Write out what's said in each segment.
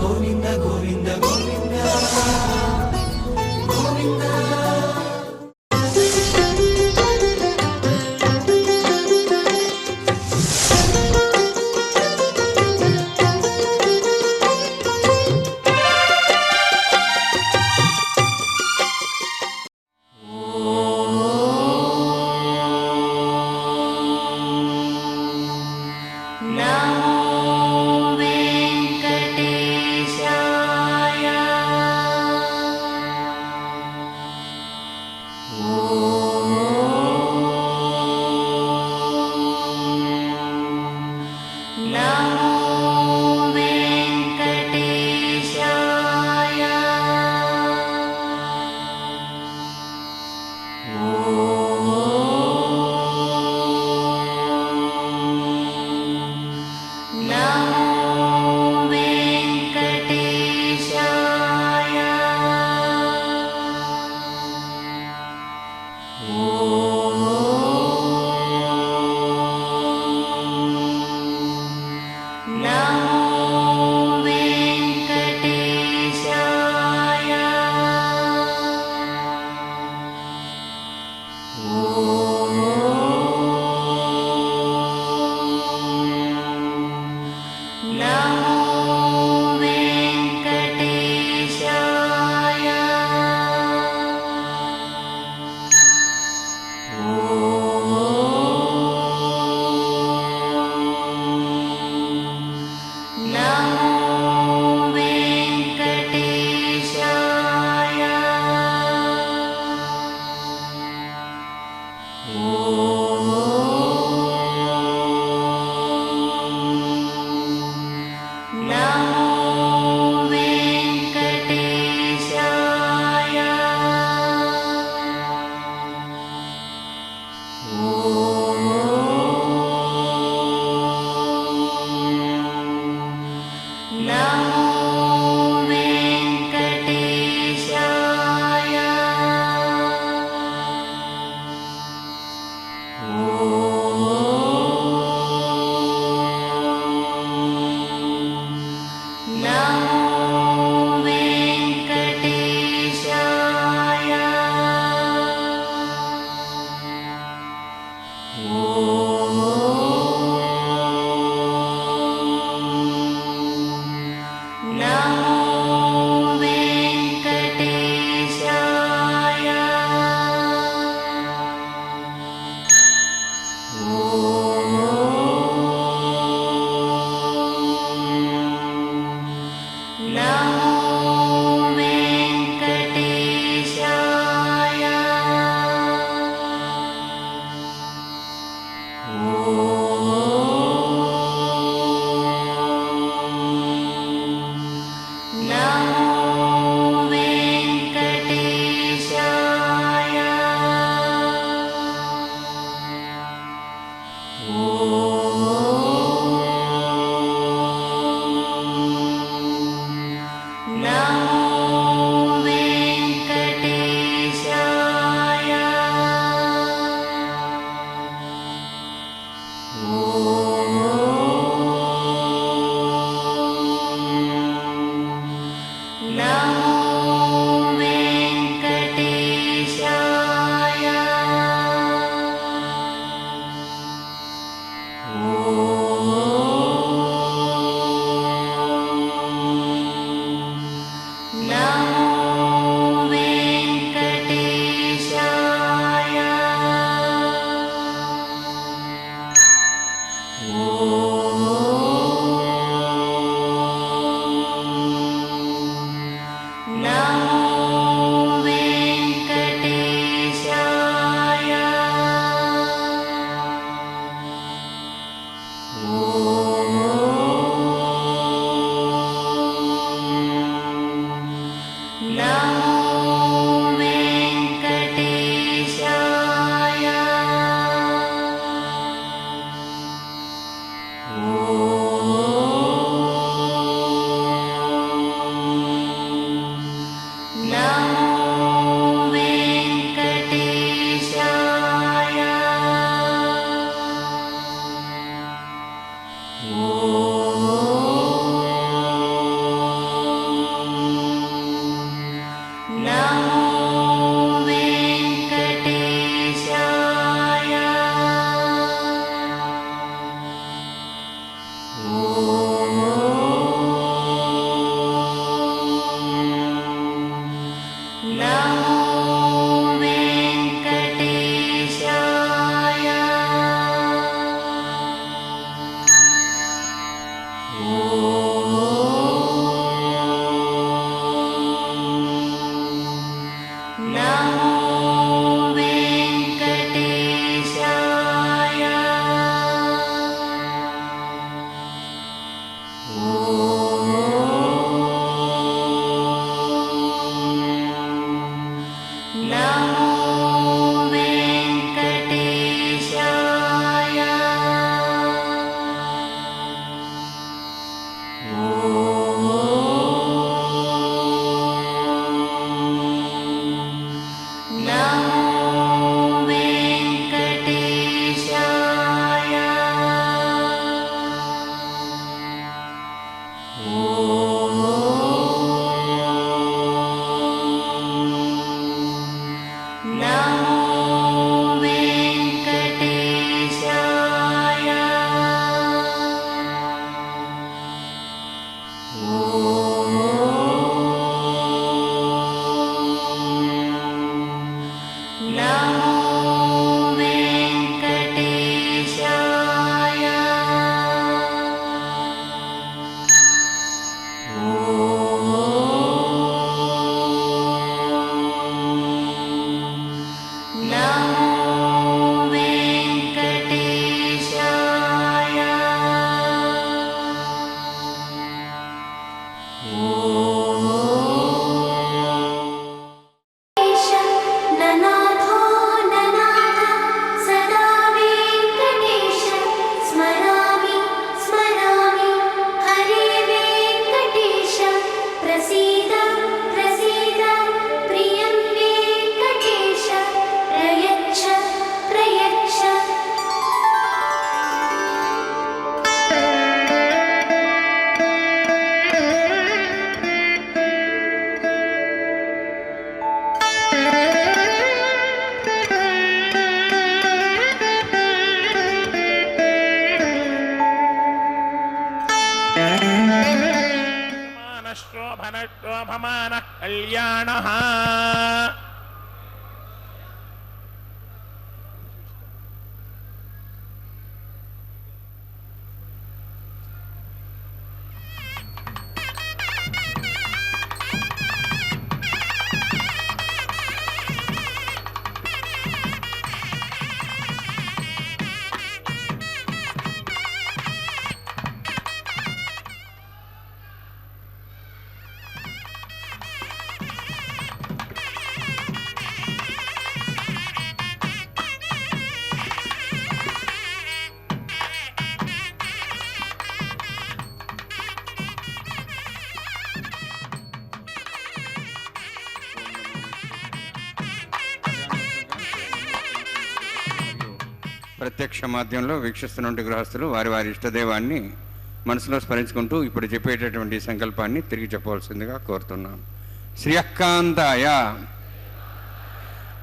గోవింద గోవింద గోవింద గోవింద. శోభనశోభమానః కళ్యాణః. ప్రత్యక్ష మాధ్యమంలో వీక్షిస్తున్న గృహస్థులు వారి వారి ఇష్టదేవాన్ని మనసులో స్మరించుకుంటూ ఇప్పుడు చెప్పేటటువంటి సంకల్పాన్ని తిరిగి చెప్పవలసిందిగా కోరుతున్నాను. శ్రియకాంతాయ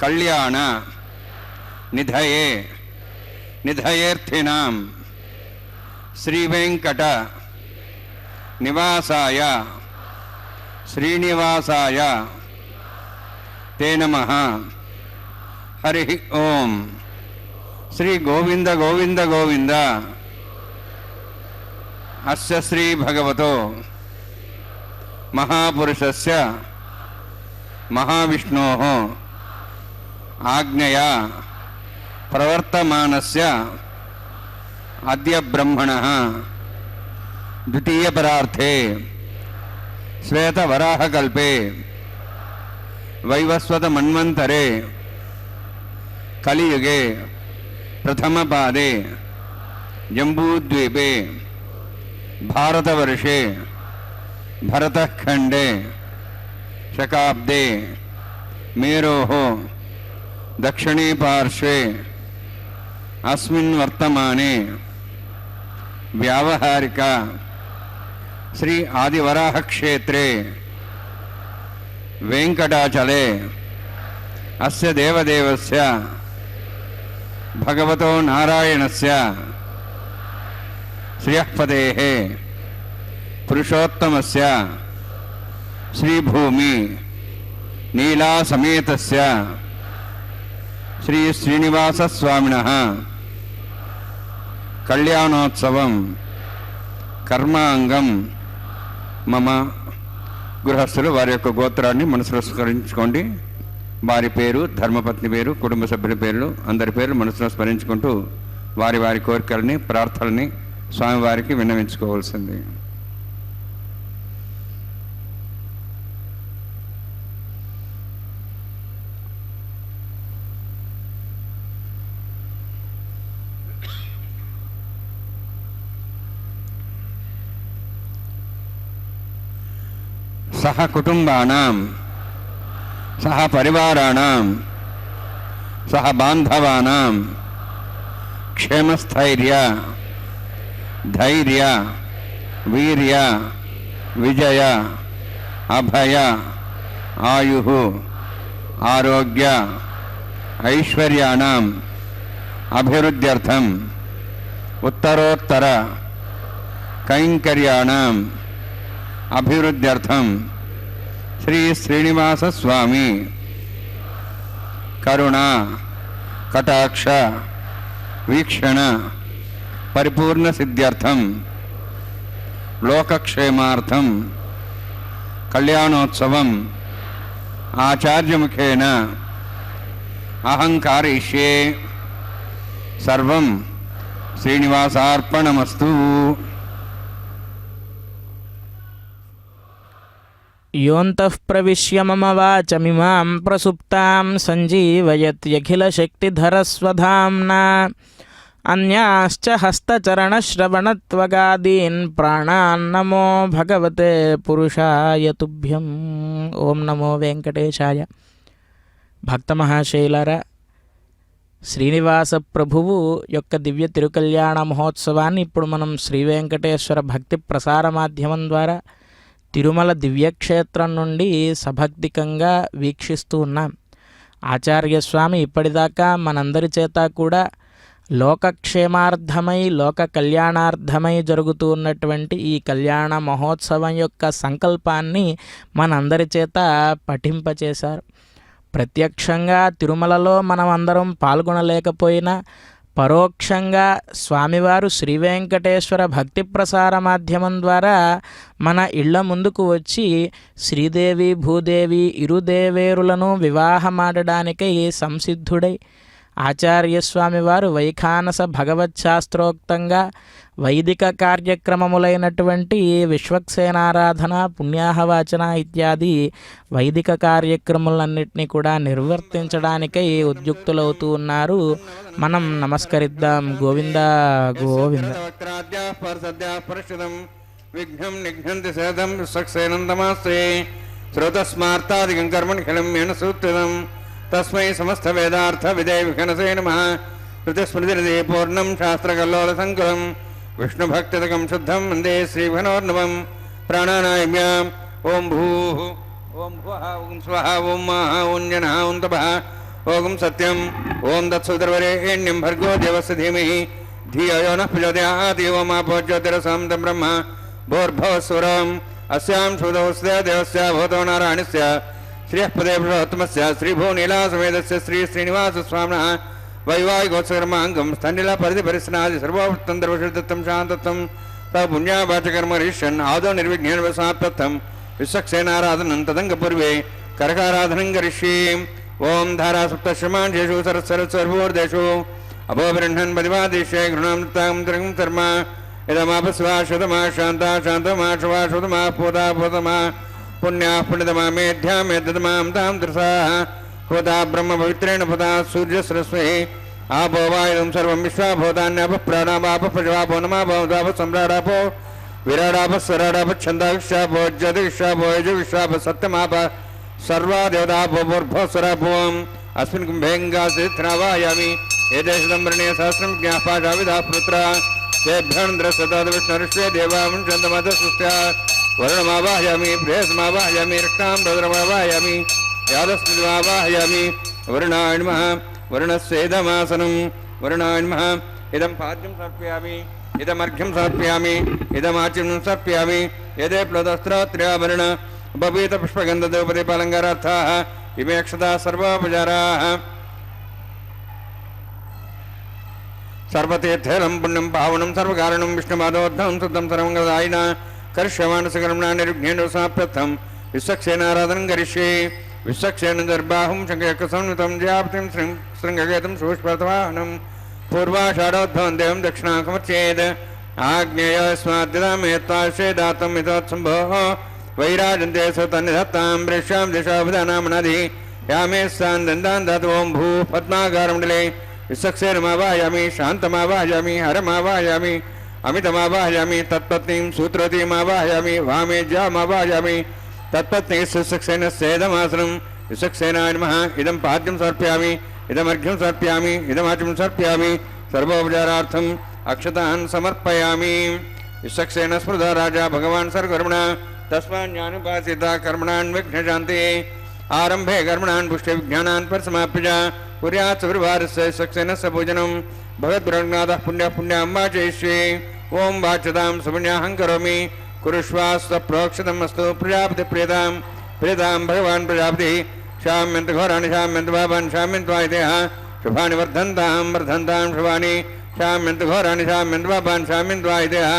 కళ్యాణ నిధయే నిధయేర్థినాం శ్రీవేంకట నివాసాయ శ్రీనివాసాయ తే నమః. హరి ఓం. శ్రీ గోవింద గోవింద గోవింద. అస్య శ్రీ భగవతో మహాపురుషస్య మహావిష్ణోః ఆజ్ఞయా ప్రవర్తమానస్య అద్య బ్రహ్మణః ద్వితీయపరార్థే శ్వేతవరాహకల్పే వైవస్వతమన్వంతరే కలియుగే ప్రథమపాదే జంబూద్వీపే భారతవర్షే భరతఖండే శకాబ్దే మేరోః దక్షిణే పార్శ్వే అస్మిన్ వర్తమానే వ్యావహారిక శ్రీ ఆదివరాహ క్షేత్రే వెంకటాచలే అస్య దేవదేవస్య భగవతో నారాయణస్య శ్రియఃపదేః పురుషోత్తమస్య శ్రీభూమి నీలాసమేతస్య శ్రీ శ్రీనివాసస్వామినః కళ్యాణోత్సవం కర్మాంగం మమ. గృహస్థులు వారి యొక్క గోత్రాన్ని మనసులో స్మరించుకోండి. వారి పేరు, ధర్మపత్ని పేరు, కుటుంబ సభ్యుల పేర్లు, అందరి పేర్లు మనసులో స్మరించుకుంటూ వారి వారి కోరికల్ని, ప్రార్థనల్ని స్వామివారికి విన్నవించుకోవాల్సింది. సహ కుటుంబానాం సహ పరివారాణాం సహ బాంధవానాం క్షేమస్థైర్య ధైర్య వీర్య విజయ అభయ ఆయు ఆరోగ్య ఐశ్వర్యాణం అభివృద్ధ్యర్థం ఉత్తరోత్తర కైంకర్యాణం అభివృద్ధ్యర్థం శ్రీ శ్రీనివాస స్వామి కరుణ కటాక్ష వీక్షణ పరిపూర్ణ సిద్ధ్యర్థం లోకక్షేమార్థం కళ్యాణోత్సవం ఆచార్యముఖేన అహంకారయిష్యే. సర్వం శ్రీనివాసార్పణమస్తు. యోంతః ప్రవిశ్య మమ వాచమిమాం ప్రసుప్తాం సంజీవయత్యఖిలశక్తిధరస్వధామ్నా అన్యాశ్చ హస్తచరణశ్రవణత్వగాదీన్ ప్రాణాన్నమో భగవతే పురుషాయ తుభ్యం. ఓం నమో వెంకటేశాయ. భక్త మహాశైలారా, శ్రీనివాస ప్రభువు యొక్క దివ్య తిరుకల్యాణ మహోత్సవాన్ని ఇప్పుడు మనం శ్రీ వెంకటేశ్వర భక్తి ప్రసార మాధ్యమం ద్వారా తిరుమల దివ్యక్షేత్రం నుండి సభక్తికంగా వీక్షిస్తూ ఉన్నాం. ఆచార్యస్వామి ఇప్పటిదాకా మనందరి చేత కూడా లోకక్షేమార్థమై లోక కళ్యాణార్థమై జరుగుతూ ఉన్నటువంటి ఈ కళ్యాణ మహోత్సవం యొక్క సంకల్పాన్ని మనందరి చేత పఠింపచేశారు. ప్రత్యక్షంగా తిరుమలలో మనం అందరం పాల్గొనలేకపోయినా పరోక్షంగా స్వామివారు శ్రీ వెంకటేశ్వర భక్తి ప్రసార మాధ్యమం ద్వారా మన ఇళ్ల ముందుకు వచ్చి శ్రీదేవి భూదేవి ఇరుదేవేరులను వివాహమాడడానికై సంసిద్ధుడై ఆచార్యస్వామి వారు వైఖానస భగవచ్శాస్త్రోక్తంగా వైదిక కార్యక్రమములైనటువంటి విశ్వక్సేనారాధన పుణ్యాహవాచన ఇత్యాది వైదిక కార్యక్రమాలన్నింటినీ కూడా నిర్వర్తించడానికై ఉద్యుక్తులవుతూ ఉన్నారు. మనం నమస్కరిద్దాం. గోవింద గోవింద. విఘ్నం నిఘ్నంతి శతం సక్సేనందమాశ్రే శ్రోతస్మార్తాదికం కర్మనిఖిలం మేన సూత్రితం తస్మై సమస్త వేదార్థ విదే విఘనసే నమః. శృతిస్మృతినిధి పూర్ణం శాస్త్రకల్లోల సంకులం విష్ణుభక్తిదకం శుద్ధం వందే శ్రీభనోర్ణవం. ప్రాణానాయమ్యాం ఓం భూః ఓం భువః ఓం స్వః ఓం మః ఓం జనః ఓం తపః ఓం సత్యం ఓం తత్సవితుర్వరేణ్యం భర్గో దేవస్య ధీమహి ధియో యో నః ప్రచోదయాత్. ఓం ఆపో జ్యోతిరసాం తం బ్రహ్మ భూర్భువస్సురం అస్యాం శుద్ధోస్య దేవస్య భూతో నారాయణస్య శ్రీయఃపదే పురుషోత్తమస్య శ్రీభూనీలాసమేతస్య శ్రీ శ్రీనివాసస్వామినః వైవాహికోత్సకర్మాంగం స్థండిల పరిధి పరిశ్నాది సర్వోత్తం దర్వశుద్ధత్వం శాంతత్వం తవ పుణ్యావాచకర్మరిష్యన్ ఆదో నిర్విఘ్నేన వసాప్తత్వం విశ్వక్సేనారాధనం తదంగపూర్వే కరకారాధనం కరిష్యే. ఓం ధారాసుప్తశ్రమాంశేషు సరస్సర్వోర్దేషు అభోబృహ్ణన్ పదివాదేశే గృహాం త్రిగం శర్మ ఇదమాపస్వా శుతమా శాంతా శాంతమా శువా శుతమా పూతా పూతమా పుణ్యా పుణ్యతమా మేధ్యా మేద్దమాం తాం త్రిసా హోతా బ్రహ్మ పవిత్రేణ పుతా సూర్యసరస్వై ఆపో వాయుం సర్వం విశ్వాభూతాన్యాప ప్రాణాపాప పశవాపో నమాపో సమ్రాడాపో విరాడాప స్వరాడాప ఛందాక్షాపో జ్యోతిషాపో యజుషాప సత్యమాప సర్వా దేవతాపో పూర్భస్వరాపోం అస్మిన్ కుంభేంగాసిత్రావాయామి ఏదేశదంబరణే సహస్రం జ్ఞాపాషావిధా పుత్ర తేభ్యంద్రసదాద విష్ణుర్ష్వే దేవాంశంతమద సృష్ట్యా వరుణమావాహయామి ప్రేయసమావాహయామి రక్షాం భద్రమావాహయామి యాదస్మివావాహయామి. వరుణాయ నమః. వరుణస్యేదమాసనం వరుణాయ నమః. ఇదం పాద్యం సమర్పయామి ఇదమర్ఘ్యం సమర్పయామి ఇదమాచ్యం సమర్పయామి. యదే ప్లదస్త్రాత్ర్యాభరణ ఉపవీత పుష్పగంధదోపదీపాలంకారార్థాః ఇమే అక్షతా సర్వోపచారాः. సర్వతీర్థేలం పుణ్యం పావనం సర్వకారణం విష్ణుపాదోద్ధం శుద్ధం సర్వంగదాయిన కరిష్యమానసకర్మణా నిర్విఘ్నేన సమాప్తం విశ్వక్సేనారాధనం కరిష్యే. విశ్వక్సేన దర్బాహుం శంఖయకసంయుతం జయాప్తిం శృంగగేతం సుష్పతవాహనం పూర్వాషాఢోద్భవం దేవం దక్షిణాకమర్చేద్. ఆగ్నేయస్మాద్దామేత్వాశ్చేదాతం మితోత్సంభోః వైరాజంతే సతన్నిధత్తాం ప్రేష్యాం దిశాభిధానామనది యామే సాందందాన్ దాతు. ఓం భూ పద్మాగారమండలే విశ్వక్సేనమావాహయామి శాంతమావాహయామి హరమావాహయామి అమితమావాహయామి తత్పత్నీం సూత్రవతీమావాహయామి వామేజ్యామావాహయామి తత్పత్ని విశ్వక్సేనస్యేదమాసనం. విశ్వక్సేనాయ నమః. ఇదం పాద్యం సమర్పయామి ఇదమర్ఘ్యం సమర్పయామి ఇదమాచం సమర్పయామి సర్వోపచారార్థం అక్షతాన్ సమర్పయామి. విశ్వక్సేన స్మృత రాజా భగవాన్ సర్వకర్మణ తస్మాన్యానుపాసిత కర్మణాన్ విఘ్నశాంతి. ఆరంభే కర్మణాన్ పుష్టే విజ్ఞానాన్ పరిసమాప్య కుర్యాత్ సవిర్వారస్య విశ్వక్సేనస్య పూజనం భగవద్బ్రహ్మనాథః పుణ్యాం వాచయిష్యే. ఓం వాచతాం సుపుణ్యాహం కరోమి కురుష్వాస్వ ప్రోక్షితం అస్తు. ప్రజాపతి ప్రియతాం ప్రియతాం భగవాన్ ప్రజాపతి శామ్యంత ఘోరాణి శామ్యంత పాపాన్ శామ్యంత్వాయితేః శుభాని వర్ధంతాం వర్ధంతాం శుభాని శామ్యంత ఘోరాణి శామ్యంత పాపాన్ శామ్యంత్వాయితేః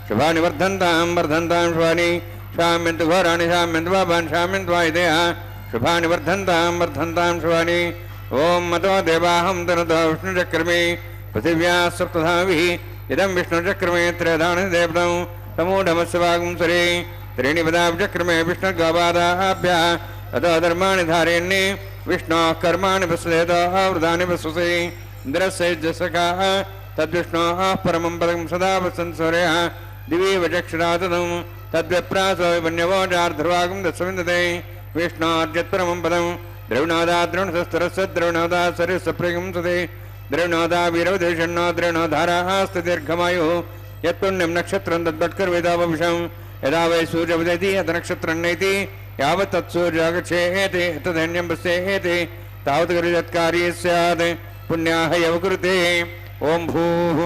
శుభాని వర్ధంతాం వర్ధంతాం శుభాని శామ్యంత ఘోరాణి శామ్యంత పాపాన్ శామ్యంత్వాయితేః శుభాని వర్ధంతాం వర్ధంతాం శుభాని. ఓం మతో దేవాహం తనుతో విష్ణుచక్రమే పృథివ్యా సప్తధావిః ఇదం విష్ణుచక్రమే త్రయధాని దేవతం సమూఢమస్వాగుంసరే త్రీణి పదాబ్జక్రమే విష్ణుర్గోపాదాభ్యः తతో ధర్మాణి ధారేణ్యే విష్ణోః కర్మాణి పశ్యేతో వృతాని పశ్యసి. ఇంద్రస్యజసకాः తద్విష్ణోः పరమం పదం సదా వసన్ సూర్యः దివి వచక్షురాతదం తద్విప్రాసో విపన్యవోచార్ధర్వాగం దశవిందతే. విష్ణోర్యత్పరమం పదం ద్రవిణోదాద్రోణసస్తరస్య ద్రవిణోదా సరిస్సప్రగం సుతే ద్రవిణోదా వీరవదేశన్నో ద్రవిణోధారాస్తి దీర్ఘమాయుః. యత్పుణ్యం నక్షత్రం తద్భట్కర్వేదావభిషం యదా వై సూర్యముదయతి అత నక్షత్రం నైతి యావత్ తత్సూర్యాగచ్చేతి తదన్యం పశ్యేతి తావత్ కరిజత్కార్యే స్యాత్. పుణ్యాహ యవ కృతే ఓం భూః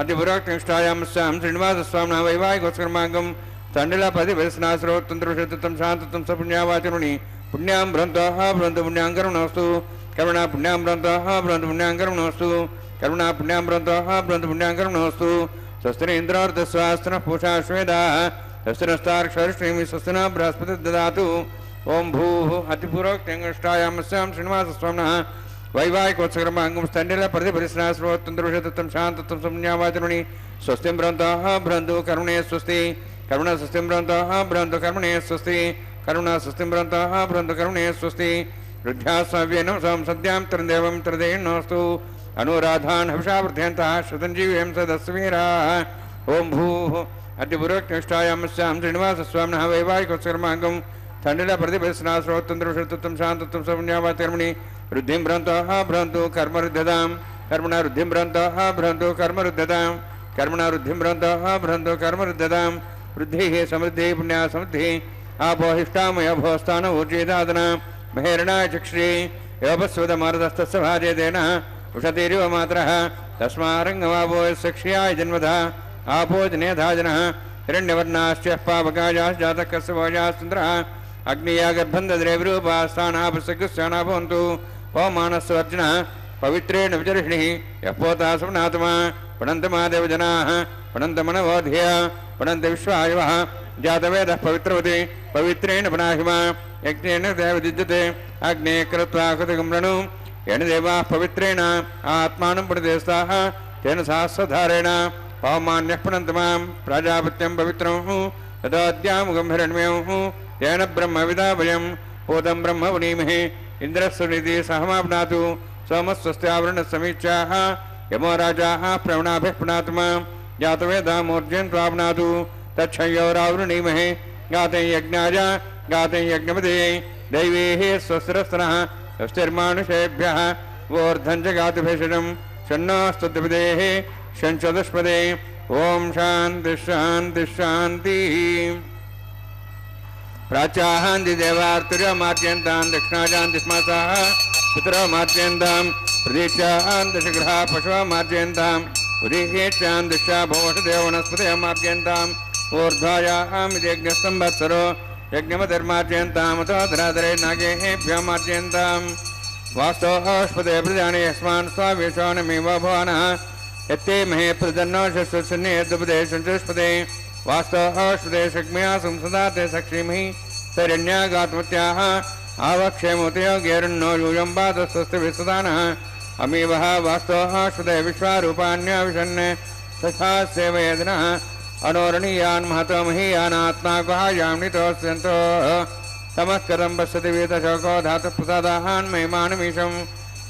అతిపురాక్తిష్టాయామస్యాం శ్రీనివాసస్వామిన వైవాహికోత్కర్మాంగం తండ్రిలాపది వయస్నాశ్రోత్తంత్రుషత్వం శాంతత్వం సపుణ్యావాచరుణి పుణ్యాం భ్రంతోః భ్రంతు పుణ్యాంకరణోస్తు కరుణా పుణ్యాం భ్రంతోః భ్రంతు పుణ్యాంకరణోస్తు కరుణా పుణ్యాం భ్రంతోః భ్రంతు పుణ్యాంకరణోస్తు స్వస్తిన ఇంద్రార్ధస్వాస్తిన పూషా శ్వేదాః స్వస్తినస్తార్క్షరిష్ణీమి స్వస్తిన బృహస్పతి దదాతు ఓం భూః అతిపూర్వక్త్యంగష్టాయామస్యాం శ్రీనివాసస్వామినః వైవాహికోత్సకర్మాంగం తండ్రిల ప్రతిపరిశ్నాశ్రోత్తంత్రుషత్వం శాంతత్వం సపుణ్యావాచరుణి స్వస్తిం భ్రంతోః భ్రంతు కరుణే స్వస్తి కరుణ స్వస్తిం భ్రంతోః భ్రంతు కరుణే స్వస్తి కరుణా స్వస్తిం భ్రంతోః భ్రంతు కరుణే స్వస్తి వృద్ధ్యాస్వ్యేనం సంసద్యాం త్రిదేవం త్రిదేన్నోస్తు అనురాధాన్ హవిషావృద్ధ్యంతః శతంజీవేం సదస్వీరాः ఓం భూః అతిపురోక్తిష్టాయామస్యాం శ్రీనివాసస్వామినః వైవాహికోత్సకర్మాంగం తండ్రిల ప్రతిపరిశ్నాశ్రోత్తంత్రుషత్వం శాంతత్వం సపుణ్యావాచరుణి వృద్ధిం భ్రంతోః భ్రంతు కర్మరుద్ధతాం కర్మణ వృద్ధిం భ్రంతోః భ్రంతు కర్మరుద్ధతాం కర్మణ వృద్ధిం భ్రంతోః భ్రంతు కర్మరుద్ధతాం వృద్ధిః సమృద్ధిः పుణ్యా సమృద్ధిः ఆపోహిష్టామయ భోస్థాన ఊర్జేదాదన మహేరణాయ చక్ష్రీ యోపస్వదమారదస్తస్య భార్యదేన ఉషతిరివ మాతరః తస్మారంగమాపో సక్ష్యాయ జన్మధः ఆపోజనేధాజనः హిరణ్యవర్ణాశ్చ పావకాయాశ్చాతకస్య భోజాసుందరः అగ్నియా గర్భం దద్రే విరూపాస్థానాపసకృష్టానా భవంతు పవమానస్వర్జునः పవిత్రేణ విచర్షిణిः యః పోతాసవనాతమా పణन्तమాదేవజనాः పణन्तమనవోధియ పణంత విశ్వాయవः జాతవేదः పవిత్రవతి పవిత్రేణ పనాహిమా యజ్ఞేన దేవదిజ్యతే అగ్నే కృత్వా కృతగం రణు येन देवाः पवित्रेण आत्मानं प्रतिदेस्ताः तेन सहस्रधारेण पवमान्यः पुनन्तमां प्राजापत्यं पवित्रं तदोद्यामुखं हिरण्मयं तेन ब्रह्मविदा वयं पूतं ब्रह्म पुनीमहे इन्द्रस्वनिधि सहमाप्नातु सोमस्वस्त्यावरणसमीक्षाः यमो राजाः प्रवणाभिः पुनात्मा जातवेदामूर्जयन् प्राप्नातु तच्छयोरावृणीमहे गाते यज्ञाय गाते यज्ञपदे दैवीः स्वस्तिरस्तनः स्वस्तिर्मानुषेभ्यः वोर्धं च गातुभेषजं षण्णोस्तुतिपदेः षण्चतुष्पदे ओम शांति शांति शांति प्राचाहान्ति देवार्तुर्यो मार्जयन्तां दक्षिणाजान्ति स्मासाः पितरो मार्जयन्तां प्रदीक्षान् दशग्रहा पशवो मार्जयन्तां उदीहेच्छां दिक्षा भोषदेव वनस्पतयो मार्जयन्ताम् ऊर्ध्वायामिति यज्ञसंवत्सरो यज्ञमतिर्मार्जयन्तामतो धराधरे नागेभ्यो मार्जयन्तां वास्तोऽस्पदे प्रजाने यस्मान् स्वावेशोऽनमेव भवानः यत्ते महे प्रदन्नो शस्वन्ने दुपदे सञ्चस्पदे वास्तोऽस्पदे शक्म्यासुं सदा ते सक्षीमहि तैरण्यागात्मत्याः आवक्षेमोतयो गेरन्नो यूयं पादस्वस्तिभिस्सदानः अमीवः वास्तोऽस्पदे विश्वारूपाण्यविशन् तथा सेवयेदनः अनोरणीयान् महतो महीयानात्मा गुहायाम्नितोऽस्यन्तो तमः कथं पश्यति वीतशोको धातुप्रसादाहान् महिमानमीशं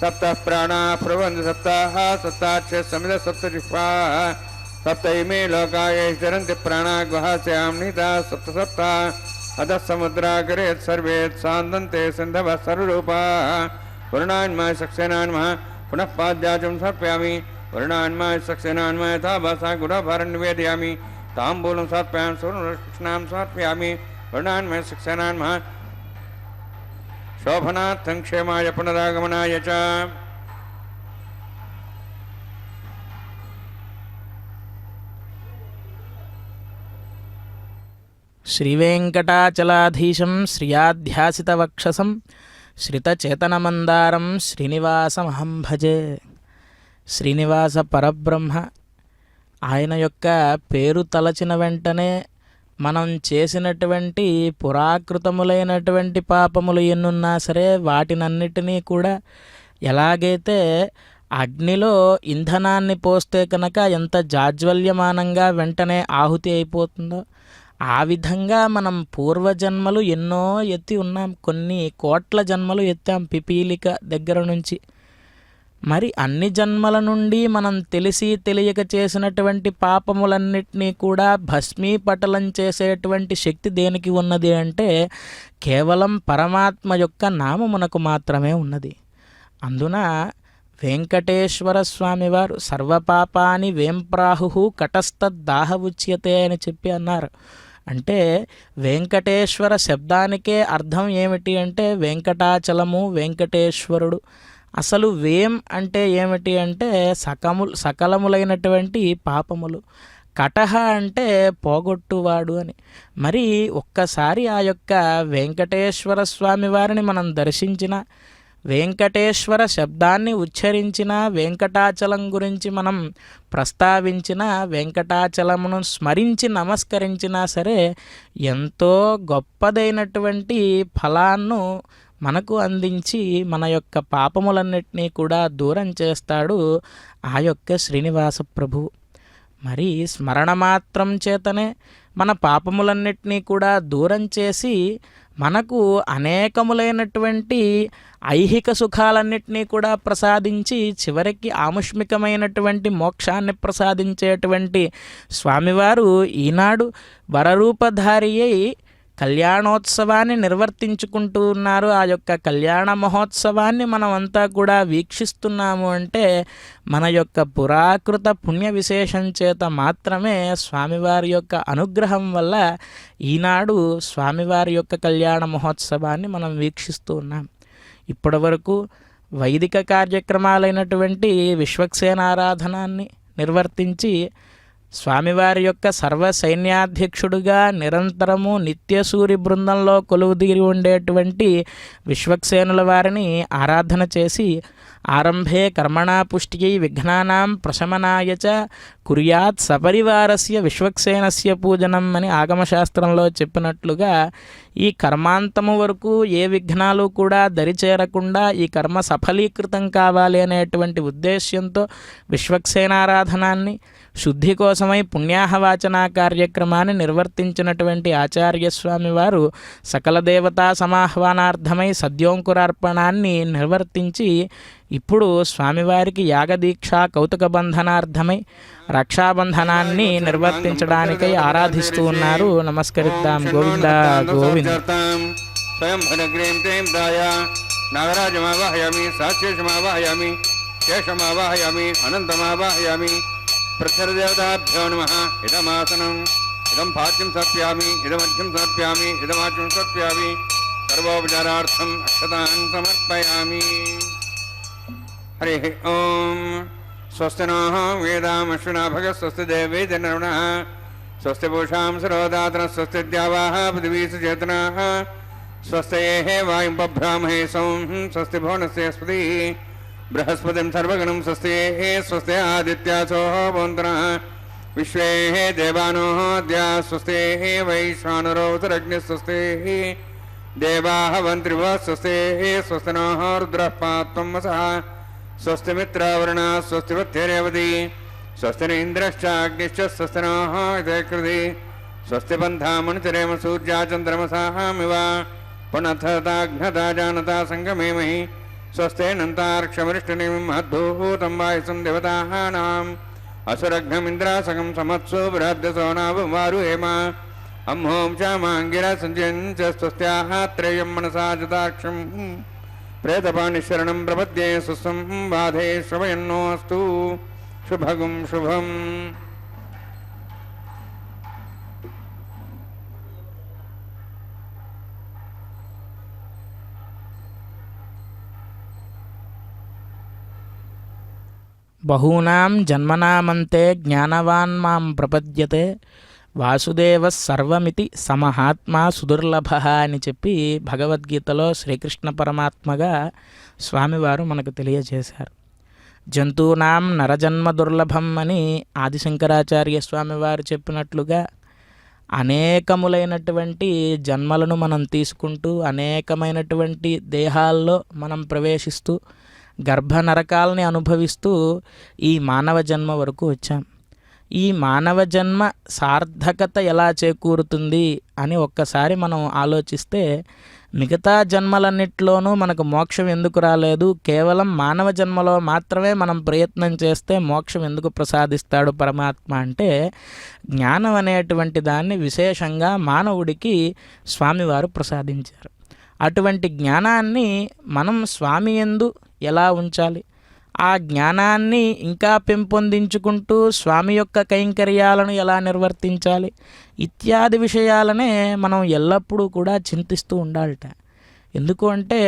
सप्तः प्राणाः प्रबन्ध सप्ताः सप्ताक्षः समिध सप्तजिह्वाः सप्त इमे लोकाः चरन्ति प्राणाः गुहास्याम्निताः सप्त सप्ता अतः समुद्राकरेत् सर्वेत् सान्दन्ते सिन्धवः सर्वरूपाः वरुणान्माय सक्सेनान्मः पुनः पाद्याचं समर्पयामि वरुणान्माय सक्सेनान्मः यथा भासा गुणाभारं निवेदयामि ताम्बूलं समर्पयामि सुवर्णकृष्णां समर्पयामि वर्णान्मय सक्सेनान्मः शोभनार्थं क्षेमाय पुनरागमनाय च శ్రీవేంకటాచలాధీశం శ్రియాధ్యాసితవక్షసం శ్రితచేతనమందారం శ్రీనివాసమహం భజే. శ్రీనివాస పరబ్రహ్మ ఆయన యొక్క పేరు తలచిన వెంటనే మనం చేసినటువంటి పురాకృతములైనటువంటి పాపములు ఎన్నున్నా సరే వాటినన్నిటినీ కూడా ఎలాగైతే అగ్నిలో ఇంధనాన్ని పోస్తే కనుక ఎంత జాజ్వల్యమానంగా వెంటనే ఆహుతి అయిపోతుందో ఆ విధంగా మనం పూర్వజన్మలు ఎన్నో ఎత్తి ఉన్నాం. కొన్ని కోట్ల జన్మలు ఎత్తాం పిపీలిక దగ్గర నుంచి. మరి అన్ని జన్మల నుండి మనం తెలిసి తెలియక చేసినటువంటి పాపములన్నిటినీ కూడా భస్మీపటలం చేసేటువంటి శక్తి దేనికి ఉన్నది అంటే కేవలం పరమాత్మ యొక్క నామమునకు మాత్రమే ఉన్నది. అందున వెంకటేశ్వర స్వామి వారు సర్వపాపాని వేంప్రాహు కటస్థద్దాహ ఉచ్యతే అని చెప్పి అన్నారు. అంటే వెంకటేశ్వర శబ్దానికే అర్థం ఏమిటి అంటే వెంకటాచలము, వెంకటేశ్వరుడు. అసలు వేం అంటే ఏమిటి అంటే సకలములైనటువంటి పాపములు. కటహ అంటే పోగొట్టువాడు అని. మరి ఒక్కసారి ఆ యొక్క వెంకటేశ్వర స్వామి వారిని మనం దర్శించిన, వెంకటేశ్వర శబ్దాన్ని ఉచ్చరించిన, వెంకటాచలం గురించి మనం ప్రస్తావించిన, వెంకటాచలమును స్మరించి నమస్కరించినా సరే ఎంతో గొప్పదైనటువంటి ఫలాన్ని మనకు అందించి మన యొక్క పాపములన్నిటినీ కూడా దూరం చేస్తాడు ఆ యొక్క శ్రీనివాస ప్రభువు. మరి స్మరణ మాత్రం చేతనే మన పాపములన్నిటినీ కూడా దూరం చేసి మనకు అనేకములైనటువంటి ఐహిక సుఖాలన్నిటినీ కూడా ప్రసాదించి చివరికి ఆముష్మికమైనటువంటి మోక్షాన్ని ప్రసాదించేటువంటి స్వామివారు ఈనాడు వరరూపధారి అయి కళ్యాణోత్సవాన్ని నిర్వర్తించుకుంటూ ఉన్నారు. ఆ యొక్క కళ్యాణ మహోత్సవాన్ని మనం అంతా కూడా వీక్షిస్తున్నాము అంటే మన యొక్క పురాకృత పుణ్య విశేషం చేత మాత్రమే, స్వామివారి యొక్క అనుగ్రహం వల్ల ఈనాడు స్వామివారి యొక్క కళ్యాణ మహోత్సవాన్ని మనం వీక్షిస్తూ ఉన్నాం. ఇప్పటి వరకు వైదిక కార్యక్రమాలైనటువంటి విశ్వక్సేనారాధనాన్ని నిర్వర్తించి స్వామివారి యొక్క సర్వ సైన్యాధ్యక్షుడుగా నిరంతరము నిత్యసూరి బృందంలో కొలువుదీరి ఉండేటువంటి విశ్వక్సేనుల వారిని ఆరాధన చేసి ఆరంభే కర్మణా పుష్టియై విఘ్నానాం ప్రశమనాయ చ కుర్యాత్ సపరివారస్య విశ్వక్సేనస్య పూజనం అని ఆగమశాస్త్రంలో చెప్పినట్లుగా ఈ కర్మాంతము వరకు ఏ విఘ్నాలు కూడా దరిచేరకుండా ఈ కర్మ సఫలీకృతం కావాలి అనేటువంటి ఉద్దేశ్యంతో విశ్వక్సేనారాధనాన్ని, శుద్ధి కోసమై పుణ్యాహవాచన కార్యక్రమాన్ని నిర్వర్తించినటువంటి ఆచార్యస్వామి వారు సకల దేవతా సమాహ్వానార్థమై సద్యోంకురార్పణాన్ని నిర్వర్తించి ఇప్పుడు స్వామివారికి యాగదీక్ష కౌతుక బంధనార్థమై రక్షాబంధనాన్ని నిర్వర్తించడానికై ఆరాధిస్తూ ఉన్నారు. నమస్కరిద్దాం. గోవింద గోవింద. స్వయం భనగ్రీం ప్రేం దాయ నాగరాజమావాహయామి, సాక్షేషమావాహయామి, శేషమావాహయామి, అనంతమావాహయామి. పృథ్వీదేవతాభ్యో నమః. ఇదమాసనం, ఇదం పాద్యం సమర్ప్యామి, ఇదమధ్యం సమర్ప్యామి, ఇదమాచ్యం సమర్ప్యామి. సర్వోపచారార్థం అక్షతాన్ సమర్పయామి. హరి ఓం. స్వస్తి నః వేదామశ్వినా భగ, స్వస్తి దేవైర్నరుణః, స్వస్తి పూషాం సరోదాతన, స్వస్తి ద్యావాః పృథివీ సుచేతనాః, స్వస్తయేః వాయుం బభ్రామహే సౌం, స్వస్తి భువనస్యస్పతి బృహస్పతిం సర్వగణం స్వస్తియేః, స్వస్తి ఆదిత్యాసో భవంతునః, విశ్వే దేవానో అద్యా స్వస్తియేః, వైశ్వానరో ఉతరగ్నిః స్వస్తియేః, దేవాః వంత్రివ స్వస్తియేః, స్వస్తి నః రుద్రః పాత్వం వసః, స్వస్తి మిత్రావరుణా, స్వస్తి వత్తిరేవతి, స్వస్తి ఇంద్రశ్చాగ్నిశ్చ, స్వస్తి నః ఇతేకృతి, స్వస్తి పంథామనుచరేమ సూర్యాచంద్రమసామివ, పునఃతాఘ్నతా జానతా సంగమేమహి, స్వస్తేనంతార్క్షమరిష్టనిం మహద్భూతం వాయుసం దేవతానాం, అసురఘ్నమింద్రాసకం సమత్సు బృహద్సోనావారు హేమ, అమ్మోం చామాంగిర సంజయంచ స్వస్త్యాః త్రేయం మనసా జతాక్షం, ప్రేతపాణిశరణం ప్రపద్యే సుస్సం బాధే శ్రవయన్నోస్తు. శుభగం శుభం. బహూనాం జన్మనామంతే జ్ఞానవాన్ మాం ప్రపద్యతే, వాసుదేవ సర్వమితి సమహాత్మా సుదుర్లభ అని చెప్పి భగవద్గీతలో శ్రీకృష్ణ పరమాత్మగా స్వామివారు మనకు తెలియజేశారు. జంతూనాం నరజన్మ దుర్లభం అని ఆదిశంకరాచార్య స్వామివారు చెప్పినట్లుగా అనేకములైనటువంటి జన్మలను మనం తీసుకుంటూ అనేకమైనటువంటి దేహాల్లో మనం ప్రవేశిస్తూ గర్భ నరకాలని అనుభవిస్తూ ఈ మానవ జన్మ వరకు వచ్చాం. ఈ మానవ జన్మ సార్థకత ఎలా చేకూరుతుంది అని ఒక్కసారి మనం ఆలోచిస్తే మిగతా జన్మలన్నిట్లోనూ మనకు మోక్షం ఎందుకు రాలేదు, కేవలం మానవ జన్మలో మాత్రమే మనం ప్రయత్నం చేస్తే మోక్షం ఎందుకు ప్రసాదిస్తాడు పరమాత్మ అంటే, జ్ఞానం అనేటువంటి దాన్ని విశేషంగా మానవుడికి స్వామివారు ప్రసాదించారు. అటువంటి జ్ఞానాన్ని మనం స్వామి యందు ఎలా ఉంచాలి, ఆ జ్ఞానాన్ని ఇంకా పెంపొందించుకుంటూ స్వామి యొక్క కైంకర్యాలను ఎలా నిర్వర్తించాలి ఇత్యాది విషయాలనే మనం ఎల్లప్పుడూ కూడా చింతిస్తూ ఉండాలట. ఎందుకు అంటే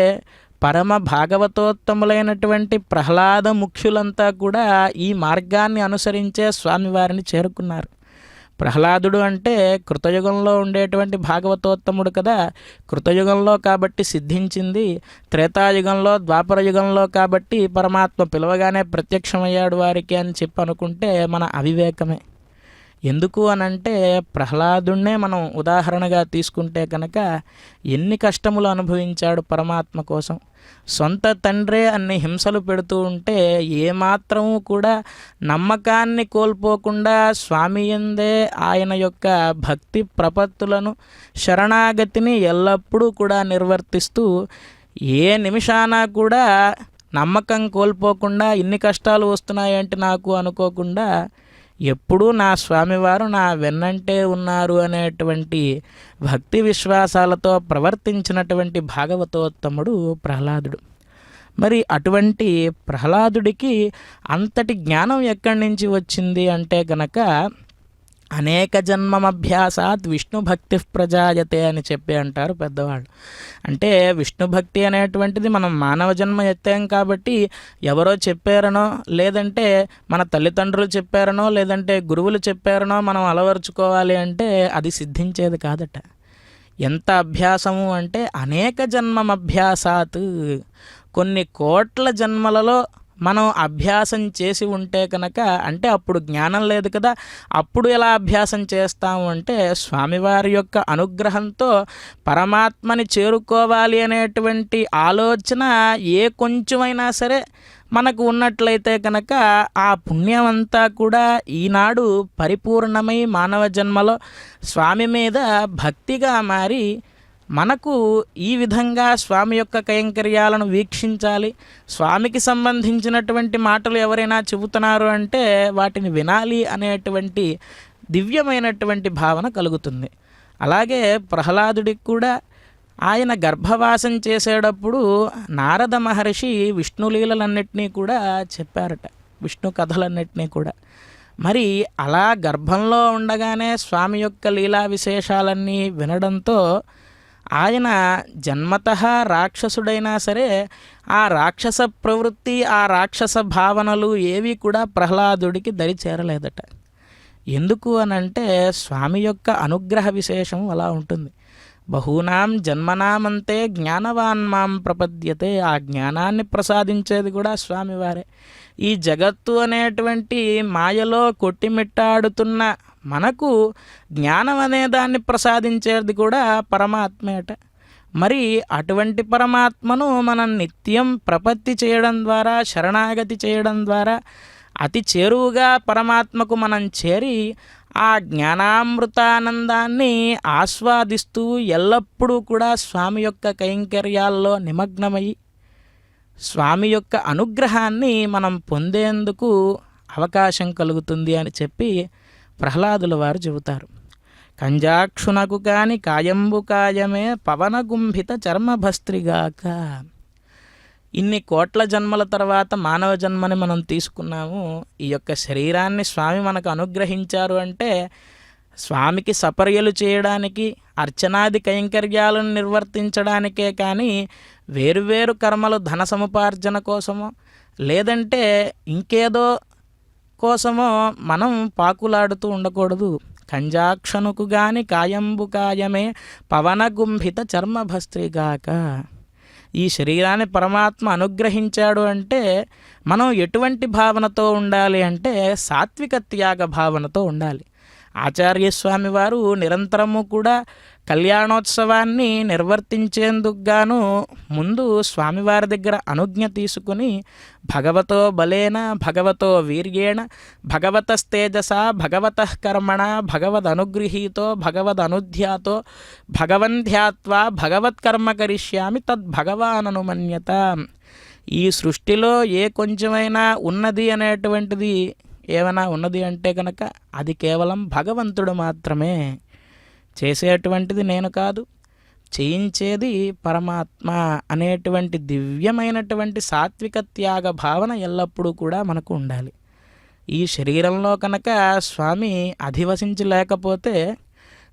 పరమ భాగవతోత్తములైనటువంటి ప్రహ్లాద ముఖ్యులంతా కూడా ఈ మార్గాన్ని అనుసరించే స్వామివారిని చేరుకున్నారు. ప్రహ్లాదుడు అంటే కృతయుగంలో ఉండేటువంటి భాగవతోత్తముడు కదా. కృతయుగంలో కాబట్టి సిద్ధించింది, త్రేతాయుగంలో ద్వాపర యుగంలో కాబట్టి పరమాత్మ పిలవగానే ప్రత్యక్షమయ్యాడు వారికి అని చెప్పి అనుకుంటే మన అవివేకమే. ఎందుకు అనంటే ప్రహ్లాదుణ్ణే మనం ఉదాహరణగా తీసుకుంటే కనుక ఎన్ని కష్టములు అనుభవించాడు పరమాత్మ కోసం. సొంత తండ్రే అన్ని హింసలు పెడుతూ ఉంటే ఏమాత్రము కూడా నమ్మకాన్ని కోల్పోకుండా స్వామి యందే ఆయన యొక్క భక్తి ప్రపత్తులను శరణాగతిని ఎల్లప్పుడూ కూడా నిర్వర్తిస్తూ ఏ నిమిషాన కూడా నమ్మకం కోల్పోకుండా ఇన్ని కష్టాలు వస్తున్నాయంటే నాకు అనుకోకుండా ఎప్పుడూ నా స్వామివారు నా వెన్నంటే ఉన్నారు అనేటువంటి భక్తి విశ్వాసాలతో ప్రవర్తించినటువంటి భాగవతోత్తముడు ప్రహ్లాదుడు. మరి అటువంటి ప్రహ్లాదుడికి అంతటి జ్ఞానం ఎక్కడి నుంచి వచ్చింది అంటే గనక అనేక జన్మమభ్యాసాత్ విష్ణు భక్తి ప్రజాయతే అని చెప్పి అంటారు పెద్దవాళ్ళు. అంటే విష్ణు భక్తి అనేటువంటిది మనం మానవ జన్మ ఎత్తాం కాబట్టి ఎవరో చెప్పారనో, లేదంటే మన తల్లిదండ్రులు చెప్పారనో, లేదంటే గురువులు చెప్పారనో మనం అలవరుచుకోవాలి అంటే అది సిద్ధించేది కాదట. ఎంత అభ్యాసము అంటే అనేక జన్మమభ్యాసాత్, కొన్ని కోట్ల జన్మలలో మనం అభ్యాసం చేసి ఉంటే కనుక, అంటే అప్పుడు జ్ఞానం లేదు కదా, అప్పుడు ఎలా అభ్యాసం చేస్తాము అంటే స్వామివారి యొక్క అనుగ్రహంతో పరమాత్మని చేరుకోవాలి అనేటువంటి ఆలోచన ఏ కొంచెమైనా సరే మనకు ఉన్నట్లయితే కనుక ఆ పుణ్యం అంతా కూడా ఈనాడు పరిపూర్ణమై మానవ జన్మలో స్వామి మీద భక్తిగా మారి మనకు ఈ విధంగా స్వామి యొక్క కైంకర్యాలను వీక్షించాలి, స్వామికి సంబంధించినటువంటి మాటలు ఎవరైనా చెబుతున్నారు అంటే వాటిని వినాలి అనేటువంటి దివ్యమైనటువంటి భావన కలుగుతుంది. అలాగే ప్రహ్లాదుడికి కూడా ఆయన గర్భవాసం చేసేటప్పుడు నారద మహర్షి విష్ణులీలలన్నింటినీ కూడా చెప్పారట, విష్ణు కథలన్నింటినీ కూడా. మరి అలా గర్భంలో ఉండగానే స్వామి యొక్క లీలా విశేషాలన్నీ వినడంతో ఆయన జన్మతః రాక్షసుడైనా సరే ఆ రాక్షస ప్రవృత్తి, ఆ రాక్షస భావనలు ఏవి కూడా ప్రహ్లాదుడికి దరి చేరలేదట. ఎందుకు అనంటే స్వామి యొక్క అనుగ్రహ విశేషం అలా ఉంటుంది. బహూనాం జన్మనామంతే జ్ఞానవాన్ మాం ప్రపద్యతే, ఆ జ్ఞానాన్ని ప్రసాదించేది కూడా స్వామివారే. ఈ జగత్తు అనేటువంటి మాయలో కొట్టిమిట్టాడుతున్న మనకు జ్ఞానం అనే దాన్ని ప్రసాదించేది కూడా పరమాత్మేట. మరి అటువంటి పరమాత్మను మనం నిత్యం ప్రపత్తి చేయడం ద్వారా, శరణాగతి చేయడం ద్వారా అతి చేరువుగా పరమాత్మకు మనం చేరి ఆ జ్ఞానామృతానందాన్ని ఆస్వాదిస్తూ ఎల్లప్పుడూ కూడా స్వామి యొక్క కైంకర్యాల్లో నిమగ్నమై స్వామి యొక్క అనుగ్రహాన్ని మనం పొందేందుకు అవకాశం కలుగుతుంది అని చెప్పి ప్రహ్లాదుల వారు చెబుతారు. కంజాక్షునకు కాని కాయంబు కాయమే పవనగుంభిత చర్మభస్త్రిగాక. ఇన్ని కోట్ల జన్మల తర్వాత మానవ జన్మని మనం తీసుకున్నాము. ఈ యొక్క శరీరాన్ని స్వామి మనకు అనుగ్రహించారు అంటే స్వామికి సపర్యలు చేయడానికి, అర్చనాది కైంకర్యాలను నిర్వర్తించడానికే కానీ వేరువేరు కర్మలు ధన సముపార్జన కోసమో లేదంటే ఇంకేదో కోసమో మనం పాకులాడుతూ ఉండకూడదు. కంజాక్షనుకు గాని కాయంబు కాయమే పవనగుంభిత చర్మభస్త్రిగాక. ఈ శరీరాన్ని పరమాత్మ అనుగ్రహించాడు అంటే మనం ఎటువంటి భావనతో ఉండాలి అంటే సాత్విక త్యాగ భావనతో ఉండాలి. ఆచార్యస్వామి వారు నిరంతరము కూడా కళ్యాణోత్సవాన్ని నిర్వర్తించేందుకు గాను ముందు స్వామివారి దగ్గర అనుజ్ఞ తీసుకుని భగవతో బలేన భగవతో వీర్యేణ భగవతస్తేజస భగవతః కర్మణ భగవదనుగృహీతో భగవదనుధ్యాతో భగవంధ్యాత్వా భగవత్కర్మ కరిష్యామి తద్భగవాననుమన్యత. ఈ సృష్టిలో ఏ కొంచెమైనా ఉన్నది అనేటువంటిది ఏమైనా ఉన్నది అంటే కనుక అది కేవలం భగవంతుడు మాత్రమే. చేసేటువంటిది నేను కాదు, చేయించేది పరమాత్మ అనేటువంటి దివ్యమైనటువంటి సాత్విక త్యాగ భావన ఎల్లప్పుడూ కూడా మనకు ఉండాలి. ఈ శరీరంలో కనుక స్వామి అధివసించి లేకపోతే